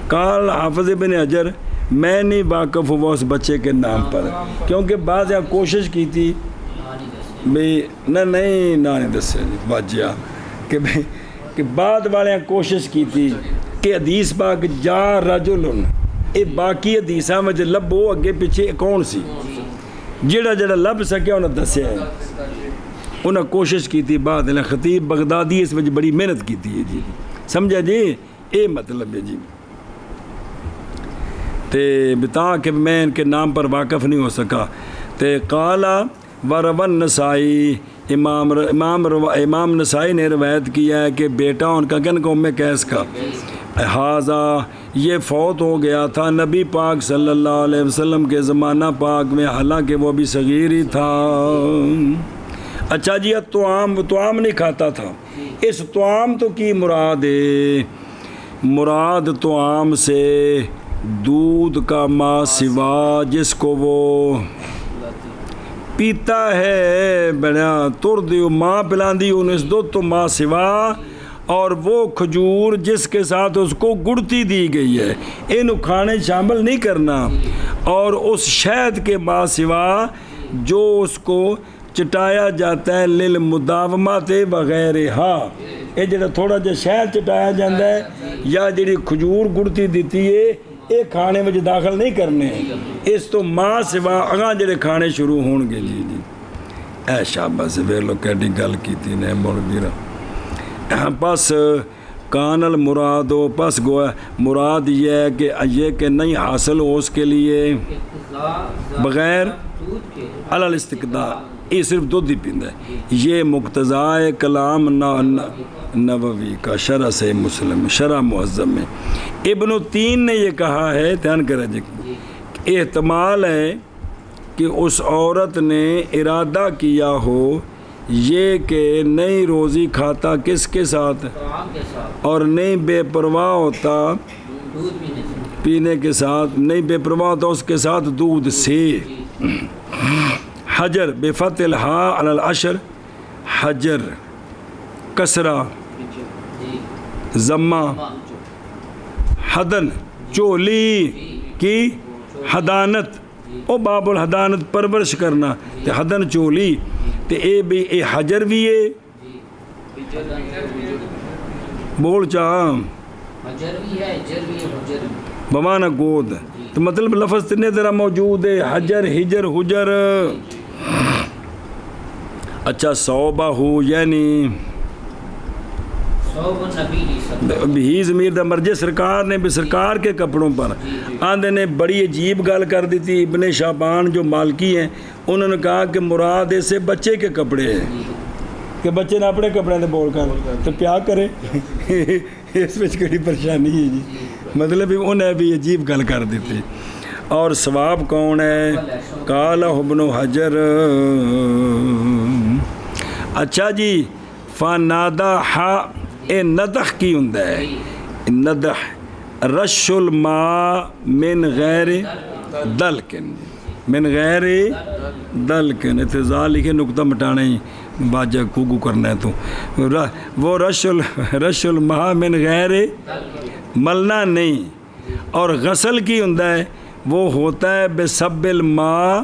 قال حافظ ابن حجر میں نہیں واقف ہوا اس بچے کے نام پر، کیونکہ بعض یہاں کوشش کی تھی بھئی نہیں دسے واجہ کہ بعد والے یہاں کوشش کی تھی کہ حدیث پاک جا رجلن اے باقی حدیثاں میں جو لب ہو اگے پیچھے کون سی جڑا لب سکیا انہیں دسیا ہے، انہیں کوشش کی تھی بعد خطیب بغدادی اس میں بڑی محنت کی تھی جی، سمجھا جی اے مطلب ہے جی۔ تے بتا کہ میں ان کے نام پر واقف نہیں ہو سکا۔ تے قالا ورون نسائی امام نسائی نے روایت کیا ہے کہ بیٹا ان کا کن کو ام قیس کا حاضہ یہ فوت ہو گیا تھا نبی پاک صلی اللہ علیہ وسلم کے زمانہ پاک میں، حالانکہ وہ بھی صغیر ہی تھا۔ اچھا جی توام نہیں کھاتا تھا، اس توام تو کی مراد ہے؟ مراد توام سے دودھ کا ما سوا جس کو وہ پیتا ہے، بڑا تر دیو ماں پلان دی انس دو تو ما سوا، اور وہ کھجور جس کے ساتھ اس کو گڑتی دی گئی ہے ان کھانے شامل نہیں کرنا، اور اس شہد کے ما سوا جو اس کو چٹایا جاتا ہے للمداومات وغیرہ، یہ جڑا تھوڑا جا شہد چٹایا جاتا ہے یا جڑی کھجور گڑتی دیتی ہے یہ کھانے میں داخل نہیں کرنے، اس تو ماں سوا اگاں جڑے کھانے شروع ہون گے جی اے شاباش وے لو کیڈی گل کیتی نے مولوی پس کان المراد ہو، پس گویا مراد یہ ہے کہ یہ کہ نہیں حاصل ہو اس کے لیے بغیر علی استقداء، یہ صرف دودھ ہی پیندا ہے۔ یہ مقتضائے کلام نووی کا شرح سے مسلم شرح مہذب میں ابن تین نے یہ کہا ہے، دھیان کریں جی، احتمال ہے کہ اس عورت نے ارادہ کیا ہو یہ کہ نئی روزی کھاتا کس کے ساتھ اور نہیں بے پرواہ ہوتا پینے کے ساتھ، نہیں بے پرواہ ہوتا اس کے ساتھ دودھ سے۔ حجر بے فتح الہا علی العشر، حجر کسرہ ضمہ، حدن چولی کی حدانت، او باب الحدانت پرورش کرنا، تے حدن چولی تے اے بھی اے حجر بھی ہے بول چاہاں بمانا گود، تو مطلب لفظ تنے طرح موجود ہے حجر حجر حجر۔ اچھا صوبہ ہو یعنی بھی ضمیر دا مرجع سرکار نے بھی سرکار کے کپڑوں پر آندھے نے بڑی عجیب گل کر دی تھی۔ ابن شعبان جو مالکی ہیں انہوں نے کہا کہ مراد اسے بچے کے کپڑے ہیں کہ بچے نے اپنے کپڑے نے بول کر تو پیا کرے اس میں کڑی پریشانی ہے جی، مطلب انہیں بھی عجیب گل کر دی تھی۔ اور ثواب کون ہے؟ قال ابن حجر۔ اچھا جی، فنادہ اے ندخ کی ہوں ہے، ندخ رش الماء من غیر دلکن، من غیر دلکن، اتزال لکھے نقطہ مٹانا ہی باجہ کوگو کرنا ہے تو وہ رش الماء من غیر ملنا نہیں، اور غسل کی ہوں ہے وہ ہوتا ہے بسب الماء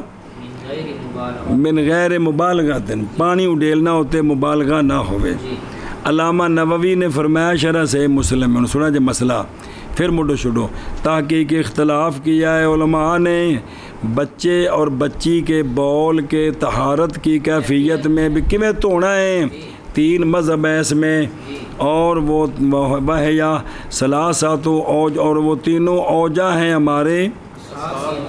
من غیر مبالغہ، پانی اڈیلنا ہوتے مبالغہ نہ ہوئے۔ علامہ نووی نے فرمایا شرح صحیح مسلم میں سنا جو مسئلہ پھر مڈو شڈو تحقیق اختلاف کیا ہے علماء نے بچے اور بچی کے بول کے طہارت کی کیفیت میں بھی کیویں دھونا ہے، 3 مذہب ہے اس میں، اور وہ یا ثلاثۃ اوج، اور وہ تینوں اوجہ ہیں ہمارے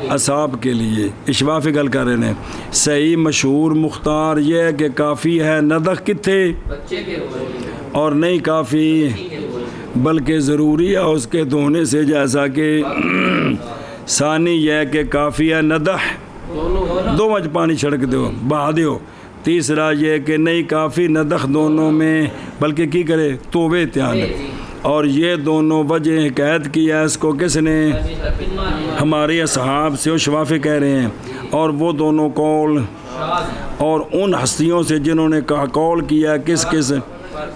اصحاب کے لیے۔ اشواف گل کر رہے ہیں، صحیح مشہور مختار یہ ہے کہ کافی ہے ندخ کتھے اور نہیں کافی بلکہ ضروری ہے اس کے دھونے سے، جیسا کہ ثانی یہ ہے کہ کافی ہے ندخ دو وجہ پانی چھڑک دو بہا دیو، تیسرا یہ کہ نہیں کافی ندخ دونوں میں بلکہ کی کرے توبے تیان، اور یہ دونوں وجہ حکایت کی ہے اس کو کس نے؟ ہمارے اصحاب سے، شوافی کہہ رہے ہیں، اور وہ دونوں قول اور ان ہستیوں سے جنہوں نے قول کیا کس کس،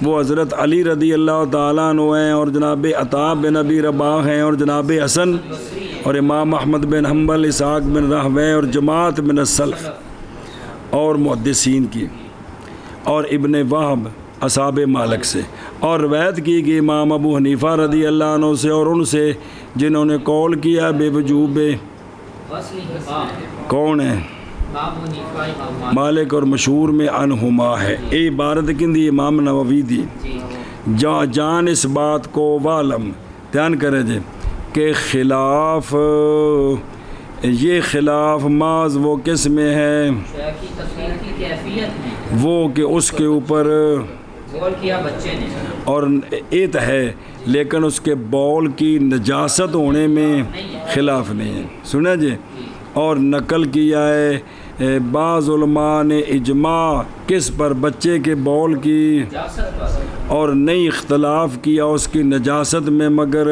وہ حضرت علی رضی اللہ تعالیٰ عنہ ہیں، اور جناب عطا بن ابی رباح ہیں، اور جناب حسن، اور امام احمد بن حنبل، اسحاق بن راہوے، اور جماعت من السلف اور محدثین کی، اور ابن وہب اصحاب مالک سے، اور روایت کی گئی امام ابو حنیفہ رضی اللہ عنہ سے، اور ان سے جنہوں نے قول کیا بے وجوب، کون ہے؟ مالک، اور مشہور میں انہما ہے۔ اے عبارت کندی امام نووی دی جان اس بات کو والم دھیان کرے جے کہ خلاف، یہ خلاف ماز وہ کس میں ہے؟ وہ کہ اس کے اوپر اور ایت ہے لیکن اس کے بول کی نجاست ہونے میں خلاف نہیں ہے، سنا جی۔ اور نقل کیا ہے بعض علماء نے اجماع کس پر؟ بچے کے بول کی، اور نہیں اختلاف کیا اس کی نجاست میں، مگر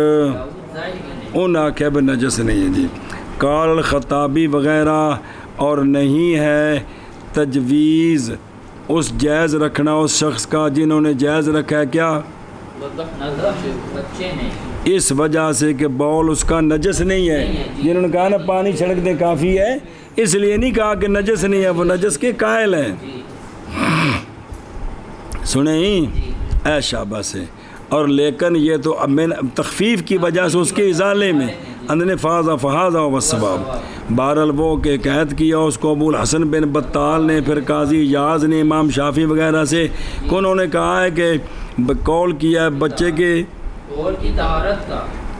ان آخب نجس نہیں ہے جی۔ قال الخطابی وغیرہ، اور نہیں ہے تجویز اس جائز رکھنا اس شخص کا جنہوں نے جائز رکھا ہے کیا؟ اس وجہ سے کہ بول اس کا نجس نہیں ہے، جنہوں نے کہا نا پانی چھڑک دے کافی ہے، اس لیے نہیں کہا کہ نجس نہیں ہے، وہ نجس کے قائل ہیں، سنیں اے شابہ سے۔ اور لیکن یہ تو میں تخفیف کی وجہ سے اس کے ازالے میں اندن فہذا والثواب، بہرحال وہ کہ قید کیا اس کو ابو الحسن بن بطال نے، پھر قاضی یاز نے، امام شافعی وغیرہ سے، کہ انہوں نے کہا ہے کہ قول کیا بچے کے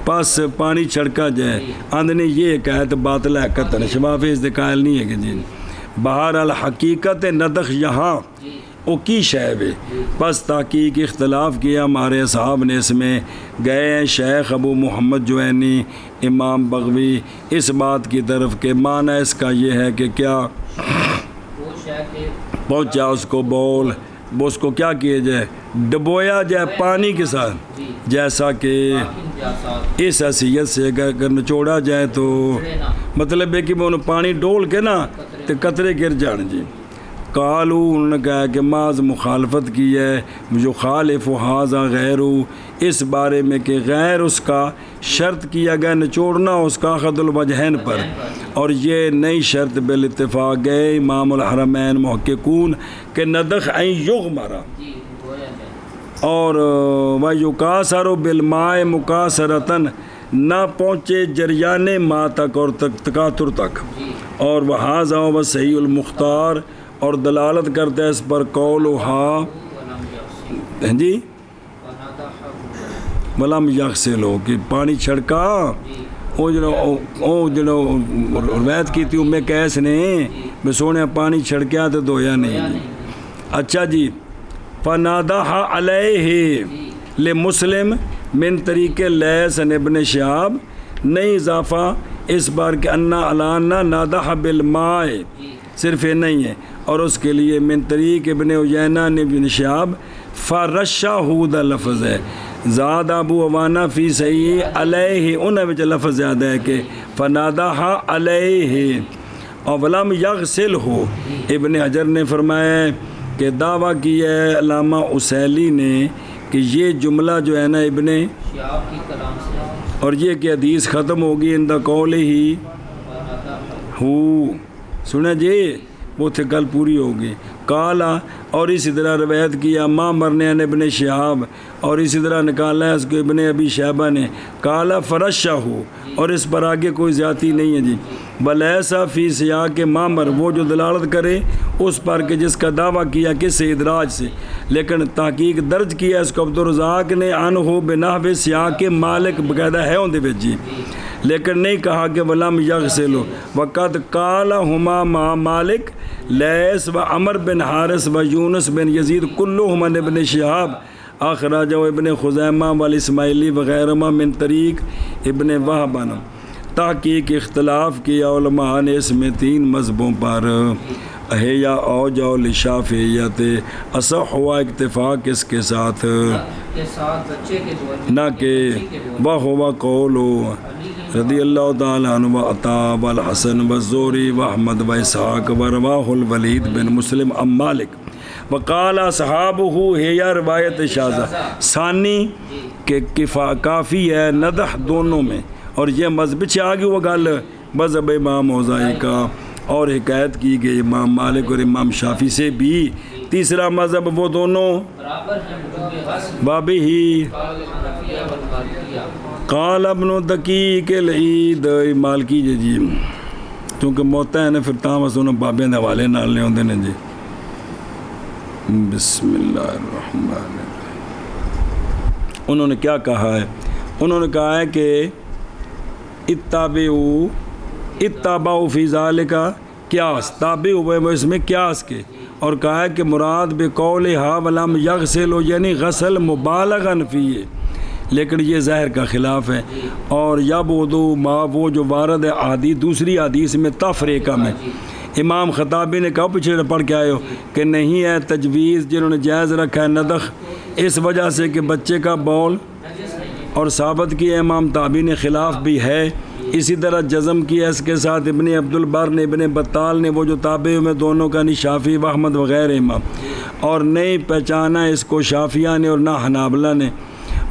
پاس پانی چھڑکا جائے، اندنے یہ قید باطل ہے قطن، شفاف اس قائل نہیں ہے کہ جی۔ بہرحال حقیقت ندخ یہاں او کی شے ہے، پس تحقیق اختلاف کیا ہمارے اصحاب نے، اس میں گئے ہیں شیخ ابو محمد جوینی، امام بغوی اس بات کی طرف کہ معنی اس کا یہ ہے کہ کیا پہنچا اس کو بول، اس کو کیا کیا جائے؟ ڈبویا جائے پانی کے ساتھ، جیسا کہ اس حیثیت سے اگر نچوڑا جائے تو مطلب ہے کہ وہ پانی ڈول کے نا تو قطرے گر جان جی۔ قالو انہوں نے کہا کہ معاذ مخالفت کی ہے جو خالف حاذا غیرو، اس بارے میں کہ غیر اس کا شرط کیا گیا نچوڑنا اس کا اخذ الوجہین پر، اور یہ نئی شرط بالاتفاق گئے امام الحرمین محققون کہ ندخ این یغمرا، اور ویقاصر بالماء مقاصرتن، نہ پہنچے جریان ماء تک اور تکاتر تک، اور وحاذا و صحیح المختار، اور دلالت کرتا ہے اس پر قول ہا جی ولم یغسلو کہ پانی چھڑکا، او جنو روایت کی تھی ام قیس نے میں سونے پانی چھڑکیا تو دھویا نہیں جی۔ اچھا جی، فنادہ علیہ لمسلم من طریق لیث ابن شہاب، نئی اضافہ اس بار کہ انا علانہ نادح بالماء، صرف یہ نہیں ہے، اور اس کے لیے من طریق ابن عیینہ نے بن شہاب فرشہ دا لفظ ہے، زاد ابو عوانہ فی صحیح علیہ، انہیں وچ لفظ زیادہ ہے کہ فنادہ علیہ، اور ولم یغسل ہو۔ ابن حجر نے فرمایا کہ دعویٰ کیا ہے علامہ اسیلی نے کہ یہ جملہ جو ہے نا ابن شہاب کی کلام سے، اور یہ کہ حدیث ختم ہوگی اندہ قول ہی ہو، سنا جی وہ تھے کل پوری ہوگی۔ کالا، اور اسی طرح روایت کیا معمر نے ابن شہاب، اور اسی طرح نکالا ہے اس کو ابن ابی شیبہ نے، کالا فرشہ ہو، اور اس پر آگے کوئی زیادتی نہیں ہے جی۔ بلیسا فی سیاق معمر، وہ جو دلالت کرے اس پر کہ جس کا دعویٰ کیا کس سے، ادراج سے، لیکن تحقیق درج کیا اس کو عبدالرزاق نے عنہ بنحو سیاق مالک، باقاعدہ ہے اون دے وچ جی، لیکن نہیں کہا کہ ولم یغسلو، وقد قال ہما مع مالک لیس و عمر بن حارث و یونس بن یزید کلہم عن ابن شہاب اخرجہ ابن خزیمہ والاسماعیلی وغیرہ من طریق ابن وہب۔ تحقیق اختلاف کیا علماء نے اس میں 3 مذہبوں پر، احیا اوجہ لشافعیت، اصح ہوا اتفاق اس کے ساتھ کے ساتھ بچے کے بول نہ کہ وہ ہوا قول رضی اللہ تعالیٰ عنہ و عطا والحسن والزوری واحمد و اسحاق ورواہ الولید بن مسلم ام مالک وقال اصحابہ، ہے یا روایت شاذہ ثانی کہ کافی ہے ندح دونوں میں، اور یہ مذہب سے آگے وہ گل مذہب امام اوزاعی کا، اور حکایت کی گئی امام مالک اور امام شافعی سے بھی۔ تیسرا مذہب وہ دونوں برابر ہیں وجوب غسل، بابی ہی حنفیہ والمالکیہ۔ قال ابن دقیق العید مالکی جی، کیونکہ موتا ہے نا پھر تاں بس انہوں بابیں دے حوالے نال لے ہوندے نے جی۔ بسم اللہ الرحمن الرحیم۔ انہوں نے کیا کہا ہے؟ انہوں نے کہا ہے کہ اتبعوا فی ذالک قیاس، تابع ہوئے وہ اس میں قیاس کے، اور کہا ہے کہ مراد بقولھا ولم یغسل، یعنی غسل مبالغاً فیہ، لیکن یہ ظاہر کا خلاف ہے۔ اور یبعدو ما، وہ جو وارد حدیث دوسری حدیث میں تفریقہ میں، امام خطابی نے کہا پیچھے پڑھ کے آئے ہو کہ نہیں ہے تجویز، جنہوں نے جائز رکھا ہے ندخ اس وجہ سے کہ بچے کا بول، اور ثابت کیا امام تابعی نے خلاف بھی ہے، اسی طرح جزم کیا اس کے ساتھ ابن عبد البر نے، ابن بطال نے، وہ جو تابع میں دونوں کا نہیں شافعی و احمد وغیرہ امام، اور نہیں پہچانا اس کو شافعیہ نے اور نہ حنابلہ نے،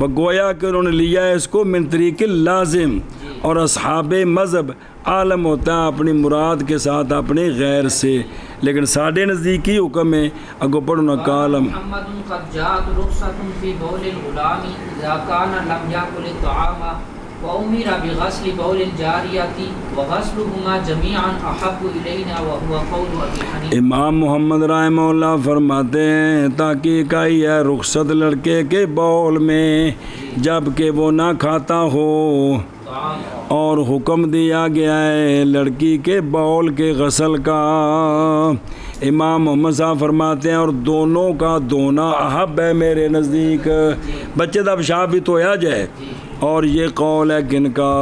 وہ گویا کہ انہوں نے لیا ہے اس کو من طریق لازم، اور اصحاب مذہب عالم ہوتا ہے اپنی مراد کے ساتھ اپنے غیر سے، لیکن ساڑھے نزدیکی حکم ہے۔ اگو پڑھو نا کالم محمد قد جاءت رخصة في بول الغلام اذا كان لم يأكل الطعام وأمر بغسل بول الجارية وغسلهما جميعا أحب إلينا وهو قول أبي حنیفہ۔ امام محمد رحمہ اللہ فرماتے ہیں تحقیق آئی ہے رخصت لڑکے کے بول میں جب کہ وہ نہ کھاتا ہو، اور حکم دیا گیا ہے لڑکی کے بول کے غسل کا۔ امام محمد صاحب فرماتے ہیں اور دونوں کا دونا احب ہے میرے نزدیک، بچے دا پیشاب بھی دھویا جائے، اور یہ قول ہے کن کا؟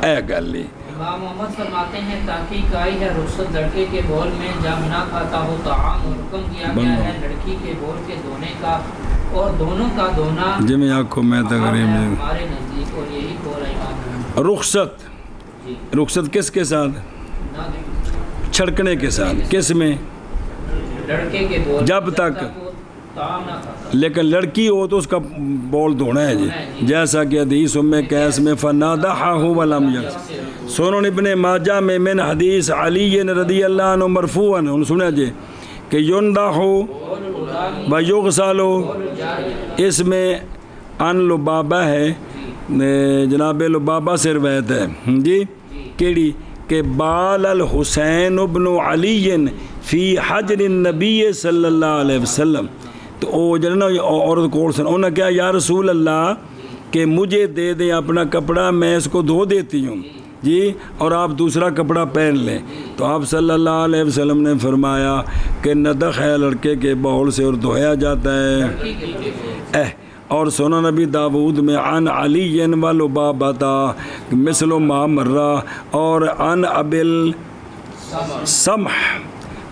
اے گلی امام محمد فرماتے ہیں تحقیق آئی ہے رخصت لڑکے کے بول میں جب نہ کھاتا ہو طعام، اور حکم دیا گیا ہے لڑکی کے بول کے دھونے کا، اور دونوں کا دھونا جی میں آنکھوں میں تقریب میں ہمارے نزدیک، اور یہی قول ہے امام محمد۔ رخصت، رخصت کس کے ساتھ؟ چھڑکنے کے ساتھ، کس میں؟ لڑکے کے بول جب تک، طعام نہ کھاتا، لیکن لڑکی ہو تو اس کا بول دھونا ہے جی، جیسا کہ حدیث ام قیس میں فنادحہ ولم یغسل، سنن ابن ماجہ میں من حدیث علی رضی اللہ عنہ مرفوعا، انہوں سنیا جی کہ یندح و یغسل، اس میں ان لبابہ ہے، جناب لبابہ سے روایت ہے جی، کیڑی کہ بال الحسین ابن علی فی حجر النبی صلی اللہ علیہ وسلم، تو وہ جو نا عورت کول سن، انہوں نے کہا یا رسول اللہ کہ مجھے دے دیں اپنا کپڑا، میں اس کو دھو دیتی ہوں جی، اور آپ دوسرا کپڑا پہن لیں، تو آپ صلی اللہ علیہ وسلم نے فرمایا کہ ندخ ہے لڑکے کے بول سے اور دھویا جاتا ہے۔ اور سنن نبی داود میں عن علی و لبابتا مثل ما مرہ، اور عن ابل سمح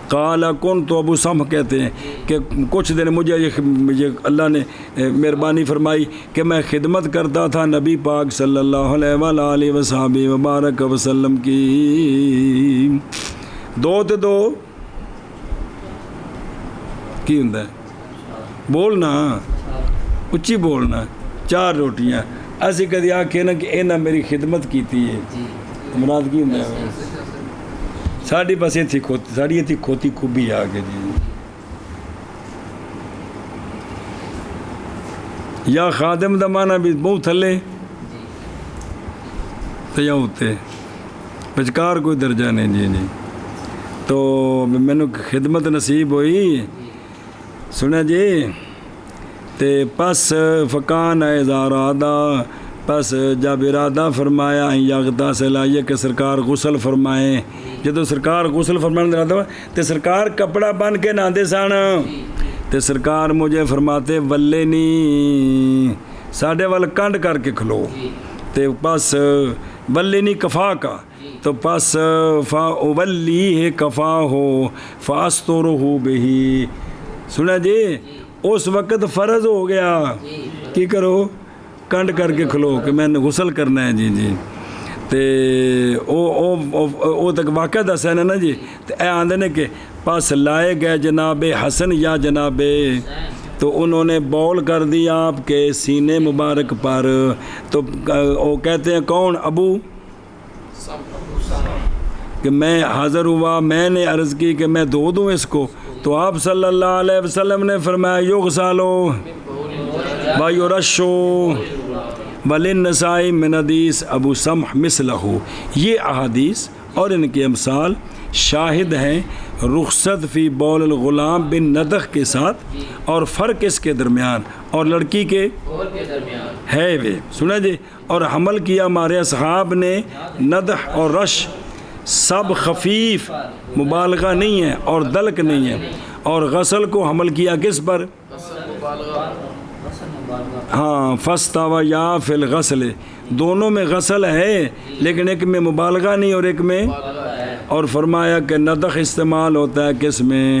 قال کن، تو ابو سمح کہتے ہیں کہ کچھ دن مجھے یہ اللہ نے مہربانی فرمائی کہ میں خدمت کرتا تھا نبی پاک صلی اللہ علیہ وآلہ وصحبہ وبارک وسلم کی. دو تے دو کی ہوں بولنا، اچھی بولنا. 4 روٹیاں ایسی کدی آکھے نا کہ انہاں میری خدمت کیتی ہے، مراد کی ہوں ساڑی بس یہ تھی کھوتی، ساڑی یہ تھی کھوتی خوبی آگے جی. یا خادم دا مانا بھی بہت تھلے تو یا ہوتے بچکار کوئی درجہ نہیں جی. جی تو میں نے خدمت نصیب ہوئی سنا جی. تے پس فکان ازارادہ، پس جب ارادہ فرمایا یغتا سے لائیے کہ سرکار غسل فرمائیں. جدو سرکار غسل فرمانے ارادہ تے سرکار کپڑا بن کے ناندے سن تے سرکار مجھے فرماتے ولے نہیں ساڑھے وال کنڈ کر کے کھلو. تے پس ولے نہیں کفا کا، تو پس فاولی ہے کفا ہو فاسترہ بہی. سنا جی اس وقت فرض ہو گیا کی کرو کنڈ کر کے کھلو کہ میں نے غسل کرنا ہے جی. جی تے او تک واقعہ دس ہے نا جی. تے اے آندے نے کہ پاس لائے گئے جناب حسن یا جناب، تو انہوں نے بول کر دیا آپ کے سینے مبارک پر. تو وہ کہتے ہیں کون؟ ابو کہ میں حاضر ہوا، میں نے عرض کی کہ میں دھو دوں اس کو. تو آپ صلی اللہ علیہ وسلم نے فرمایا یغسلو ویرشو وللنسائی من حدیث ابو سمح مثلہ. یہ احادیث اور ان کی امثال شاہد ہیں رخصت فی بول الغلام بن ندخ کے ساتھ، اور فرق اس کے درمیان اور لڑکی کے ہے وہ سنا جی. اور حمل کیا ہمارے اصحاب نے ندخ اور رش، سب خفیف مبالغہ نہیں ہے اور دلک نہیں ہے. اور غسل کو حمل کیا کس پر؟ ہاں فاستوى یا فی الغسل، دونوں میں غسل ہے لیکن ایک میں مبالغہ نہیں اور ایک میں. اور فرمایا کہ ندخ استعمال ہوتا ہے کس میں؟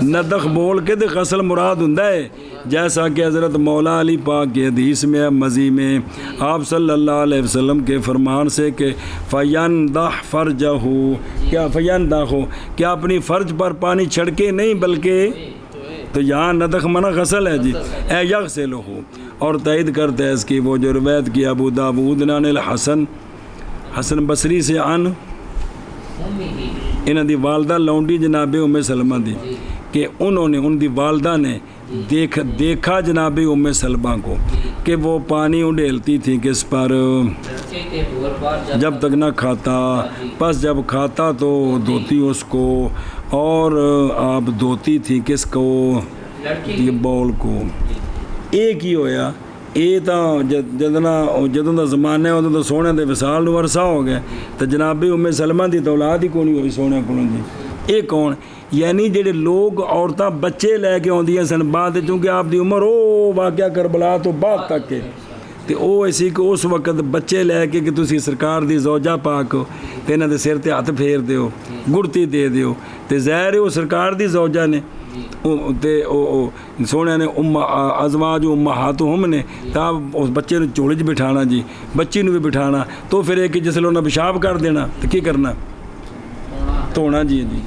ندخ بول کے تو غسل مراد ہوندا ہے، جیسا کہ حضرت مولا علی پاک کی حدیث میں مزی میں آپ صلی اللہ علیہ وسلم کے فرمان سے کہ فَيَنْدَحْ فَرْجَهُ، کیا فَيَنْدَحُ کیا اپنی فرج پر پانی چھڑکے نہیں بلکہ، تو یہاں ندخ منع غسل ہے جی. اے یغسلہ، اور تائید کرتا ہے اس کی وہ جو روایت کی ابو داود نے الحسن حسن بصری سے عن انہوں دی والدہ لونڈی جناب ام سلمہ دی کہ انہوں نے ان دی والدہ نے دیکھا جناب ام سلمہ کو کہ وہ پانی اڈیلتی تھی کس پر؟ جب تک نہ کھاتا، پس جب کھاتا تو دھوتی اس کو، اور آپ دھوتی تھی کس کو؟ یہ بول کو. ایک ہی ہویا یہ تو جدوں دا زمانہ ہے ادوں تو سونے دے وصال نو عرصہ ہو گئے تو جناب ام سلمہ دی تو اولاد ہی کون ہوئی سونے کو جی. یہ کون؟ یعنی جڑے لوگ عورتاں بچے لے کے آندیاں سن بعد، چونکہ آپ دی عمر او واقعہ کربلا تو بعد تک ہے، تو او اسی کہ اس وقت بچے لے کے کہ تسی سرکار دی زوجہ پاک ہو تے انہاں دے سر تے ہاتھ پھیر دیو، گڑتی دے دیو، تے ظاہر ہے وہ سرکار دی زوجہ نے تے سونے نے ازواج امہاتہم نے تا اس بچے نے چوڑے چ بٹھانا جی، بچی نے بھی بٹھانا، تو پھر ایک جس لوگ پیشاب کر دینا تو کی کرنا؟ دھونا جی. جی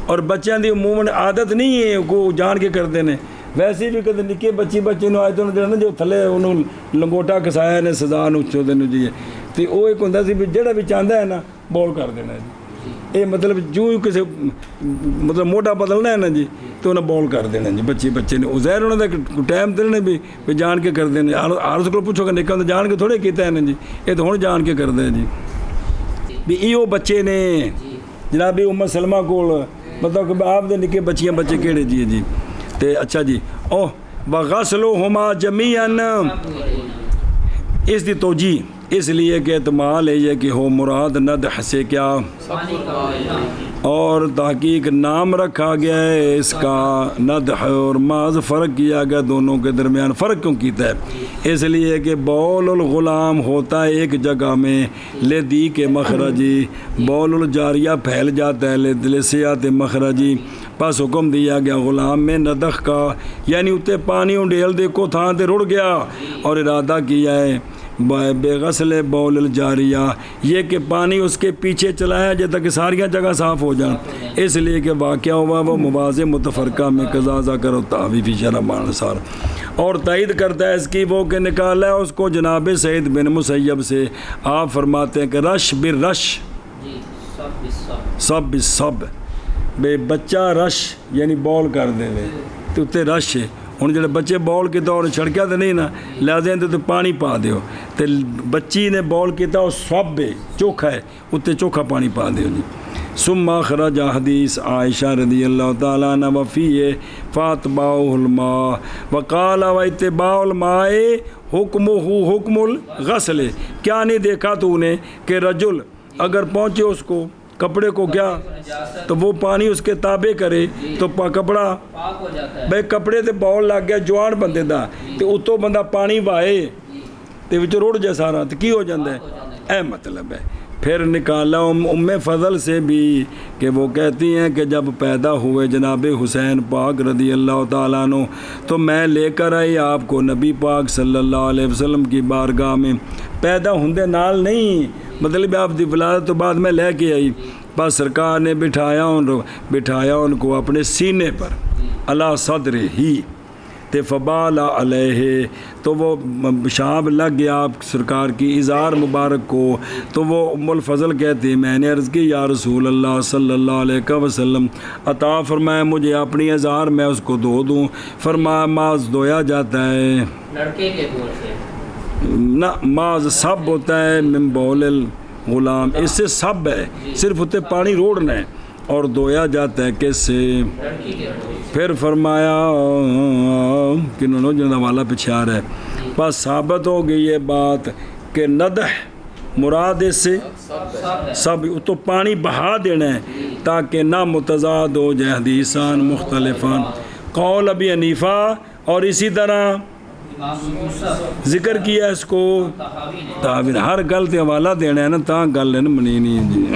اور بچیاں دی عموماً عادت نہیں ہے کو جان کے کرتے ہیں، ویسے بھی کدے نکے بچے نو آئے تو انہوں جو تھلے انہوں لنگوٹا کسایا نے سزا نو چھو دینے جی. تو وہ ایک ہوندا سی بھی جڑا بھی چاہتا ہے نا بول کر دینا جی. یہ مطلب جو کسی مطلب موٹا بدلنا ہے نا جی تو انہیں بول کر دینا جی. بچے نے ظاہر انہوں نے ٹائم دینے بھی جان کے کر دینے. عارض کو پوچھو کہ نکا تو جان کے تھوڑے کیتا ہے نا جی، یہ تو ہوں جان کے کر دیں جی. بھی یہ بچے نے جناب ام سلمہ کو مطلب کہ آپ دے نکے بچے کیڑے جی. جی تے اچھا جی اوہ وغسلہما جمیعا، اس دی توجیہ اس لیے کہ احتمال ہے یہ کہ ہو مراد ندح سے کیا اور تحقیق نام رکھا گیا ہے اس کا ندح اور ماض فرق کیا گیا دونوں کے درمیان. فرق کیوں کیتا ہے؟ اس لیے کہ بول الغلام ہوتا ہے ایک جگہ میں لدی کے مخرجی، بول الجاریہ پھیل جاتا ہے لسیات مخرجی. بس حکم دیا گیا غلام میں ندخ کا، یعنی اتنے پانی ڈیل دیکھو تھاں تے رڑ گیا، اور ارادہ کیا ہے بے غسل بول الجاریہ، یہ کہ پانی اس کے پیچھے چلایا جب تک کہ ساریاں جگہ صاف ہو جائیں. اس لیے کہ واقعہ ہوا وہ مواضع متفرقہ میں قضا ذکر و تعویفی شرح مانصار. اور تائید کرتا ہے اس کی وہ کہ نکالا ہے اس کو جناب سعید بن مسیب سے. آپ فرماتے ہیں کہ رش بالرش سب بالسب، بے بچہ رش یعنی بول کر دے تو اتنے رش ہے. ہوں جڑے بچے بال کیتا اور چھڑکیا تو نہیں نا، لہذا تو پانی پا دیو. تو بچی نے بال کیتا اور سب چوکھا ہے اتنے چوکھا پانی پا دیو جی. ثم خرج حدیث عائشہ رضی اللہ تعالیٰ عنہ وفیہ فاتباؤہ الماء وقال واتباع الماء حکمہ حکم الغسل. کیا نہیں دیکھا تو نے کہ رجل اگر پہنچے اس کو کپڑے کو کیا تو وہ پانی اس کے تابع کرے تو کپڑا پاک ہو جاتا ہے. بھائی کپڑے تے بال لگ گیا جوان بندے دا تو اتوں بندہ پانی وائے تے وچ رڑ جائے سارا تو کی ہو جاتا ہے؟ اے مطلب ہے. پھر نکالا ام فضل سے بھی کہ وہ کہتی ہیں کہ جب پیدا ہوئے جناب حسین پاک رضی اللہ تعالیٰ عنہ تو میں لے کر آئی آپ کو نبی پاک صلی اللہ علیہ وسلم کی بارگاہ میں. پیدا ہندے نال نہیں، مطلب آپ دی ولادت تو بعد میں لے کے آئی. بس سرکار نے بٹھایا ان کو اپنے سینے پر علی صدر ہی تے فبال علیہ، تو وہ شاب لگ گیا آپ سرکار کی اظہار مبارک کو. تو وہ ام الفضل کہتی میں نے عرض کی یا رسول اللہ صلی اللہ علیہ وسلم عطا فرمائے مجھے اپنی اظہار میں اس کو دھو دوں. فرمایا ماز دھویا جاتا ہے لڑکے کے بول سے نہ، ماز سب ہوتا ہے من بول الغلام، اس سے سب ہے صرف اتنے پانی روڑنا ہے اور دھویا جاتا ہے کس سے؟ لڑکی کے بول سے. پھر فرمایا کہ انہوں نے والا پیچھے آ رہا ہے. بس ثابت ہو گئی یہ بات کہ ندح مراد اس سے سب تو پانی بہا دینا ہے تاکہ نہ متضاد ہو جائے حدیثان مختلفان. قول ابی حنیفہ اور اسی طرح ذکر کیا اس کو تحاوی نے تعویل ہر گل تے حوالہ دینا ہے نا، تاں گل ہے نا منی نہیں جی.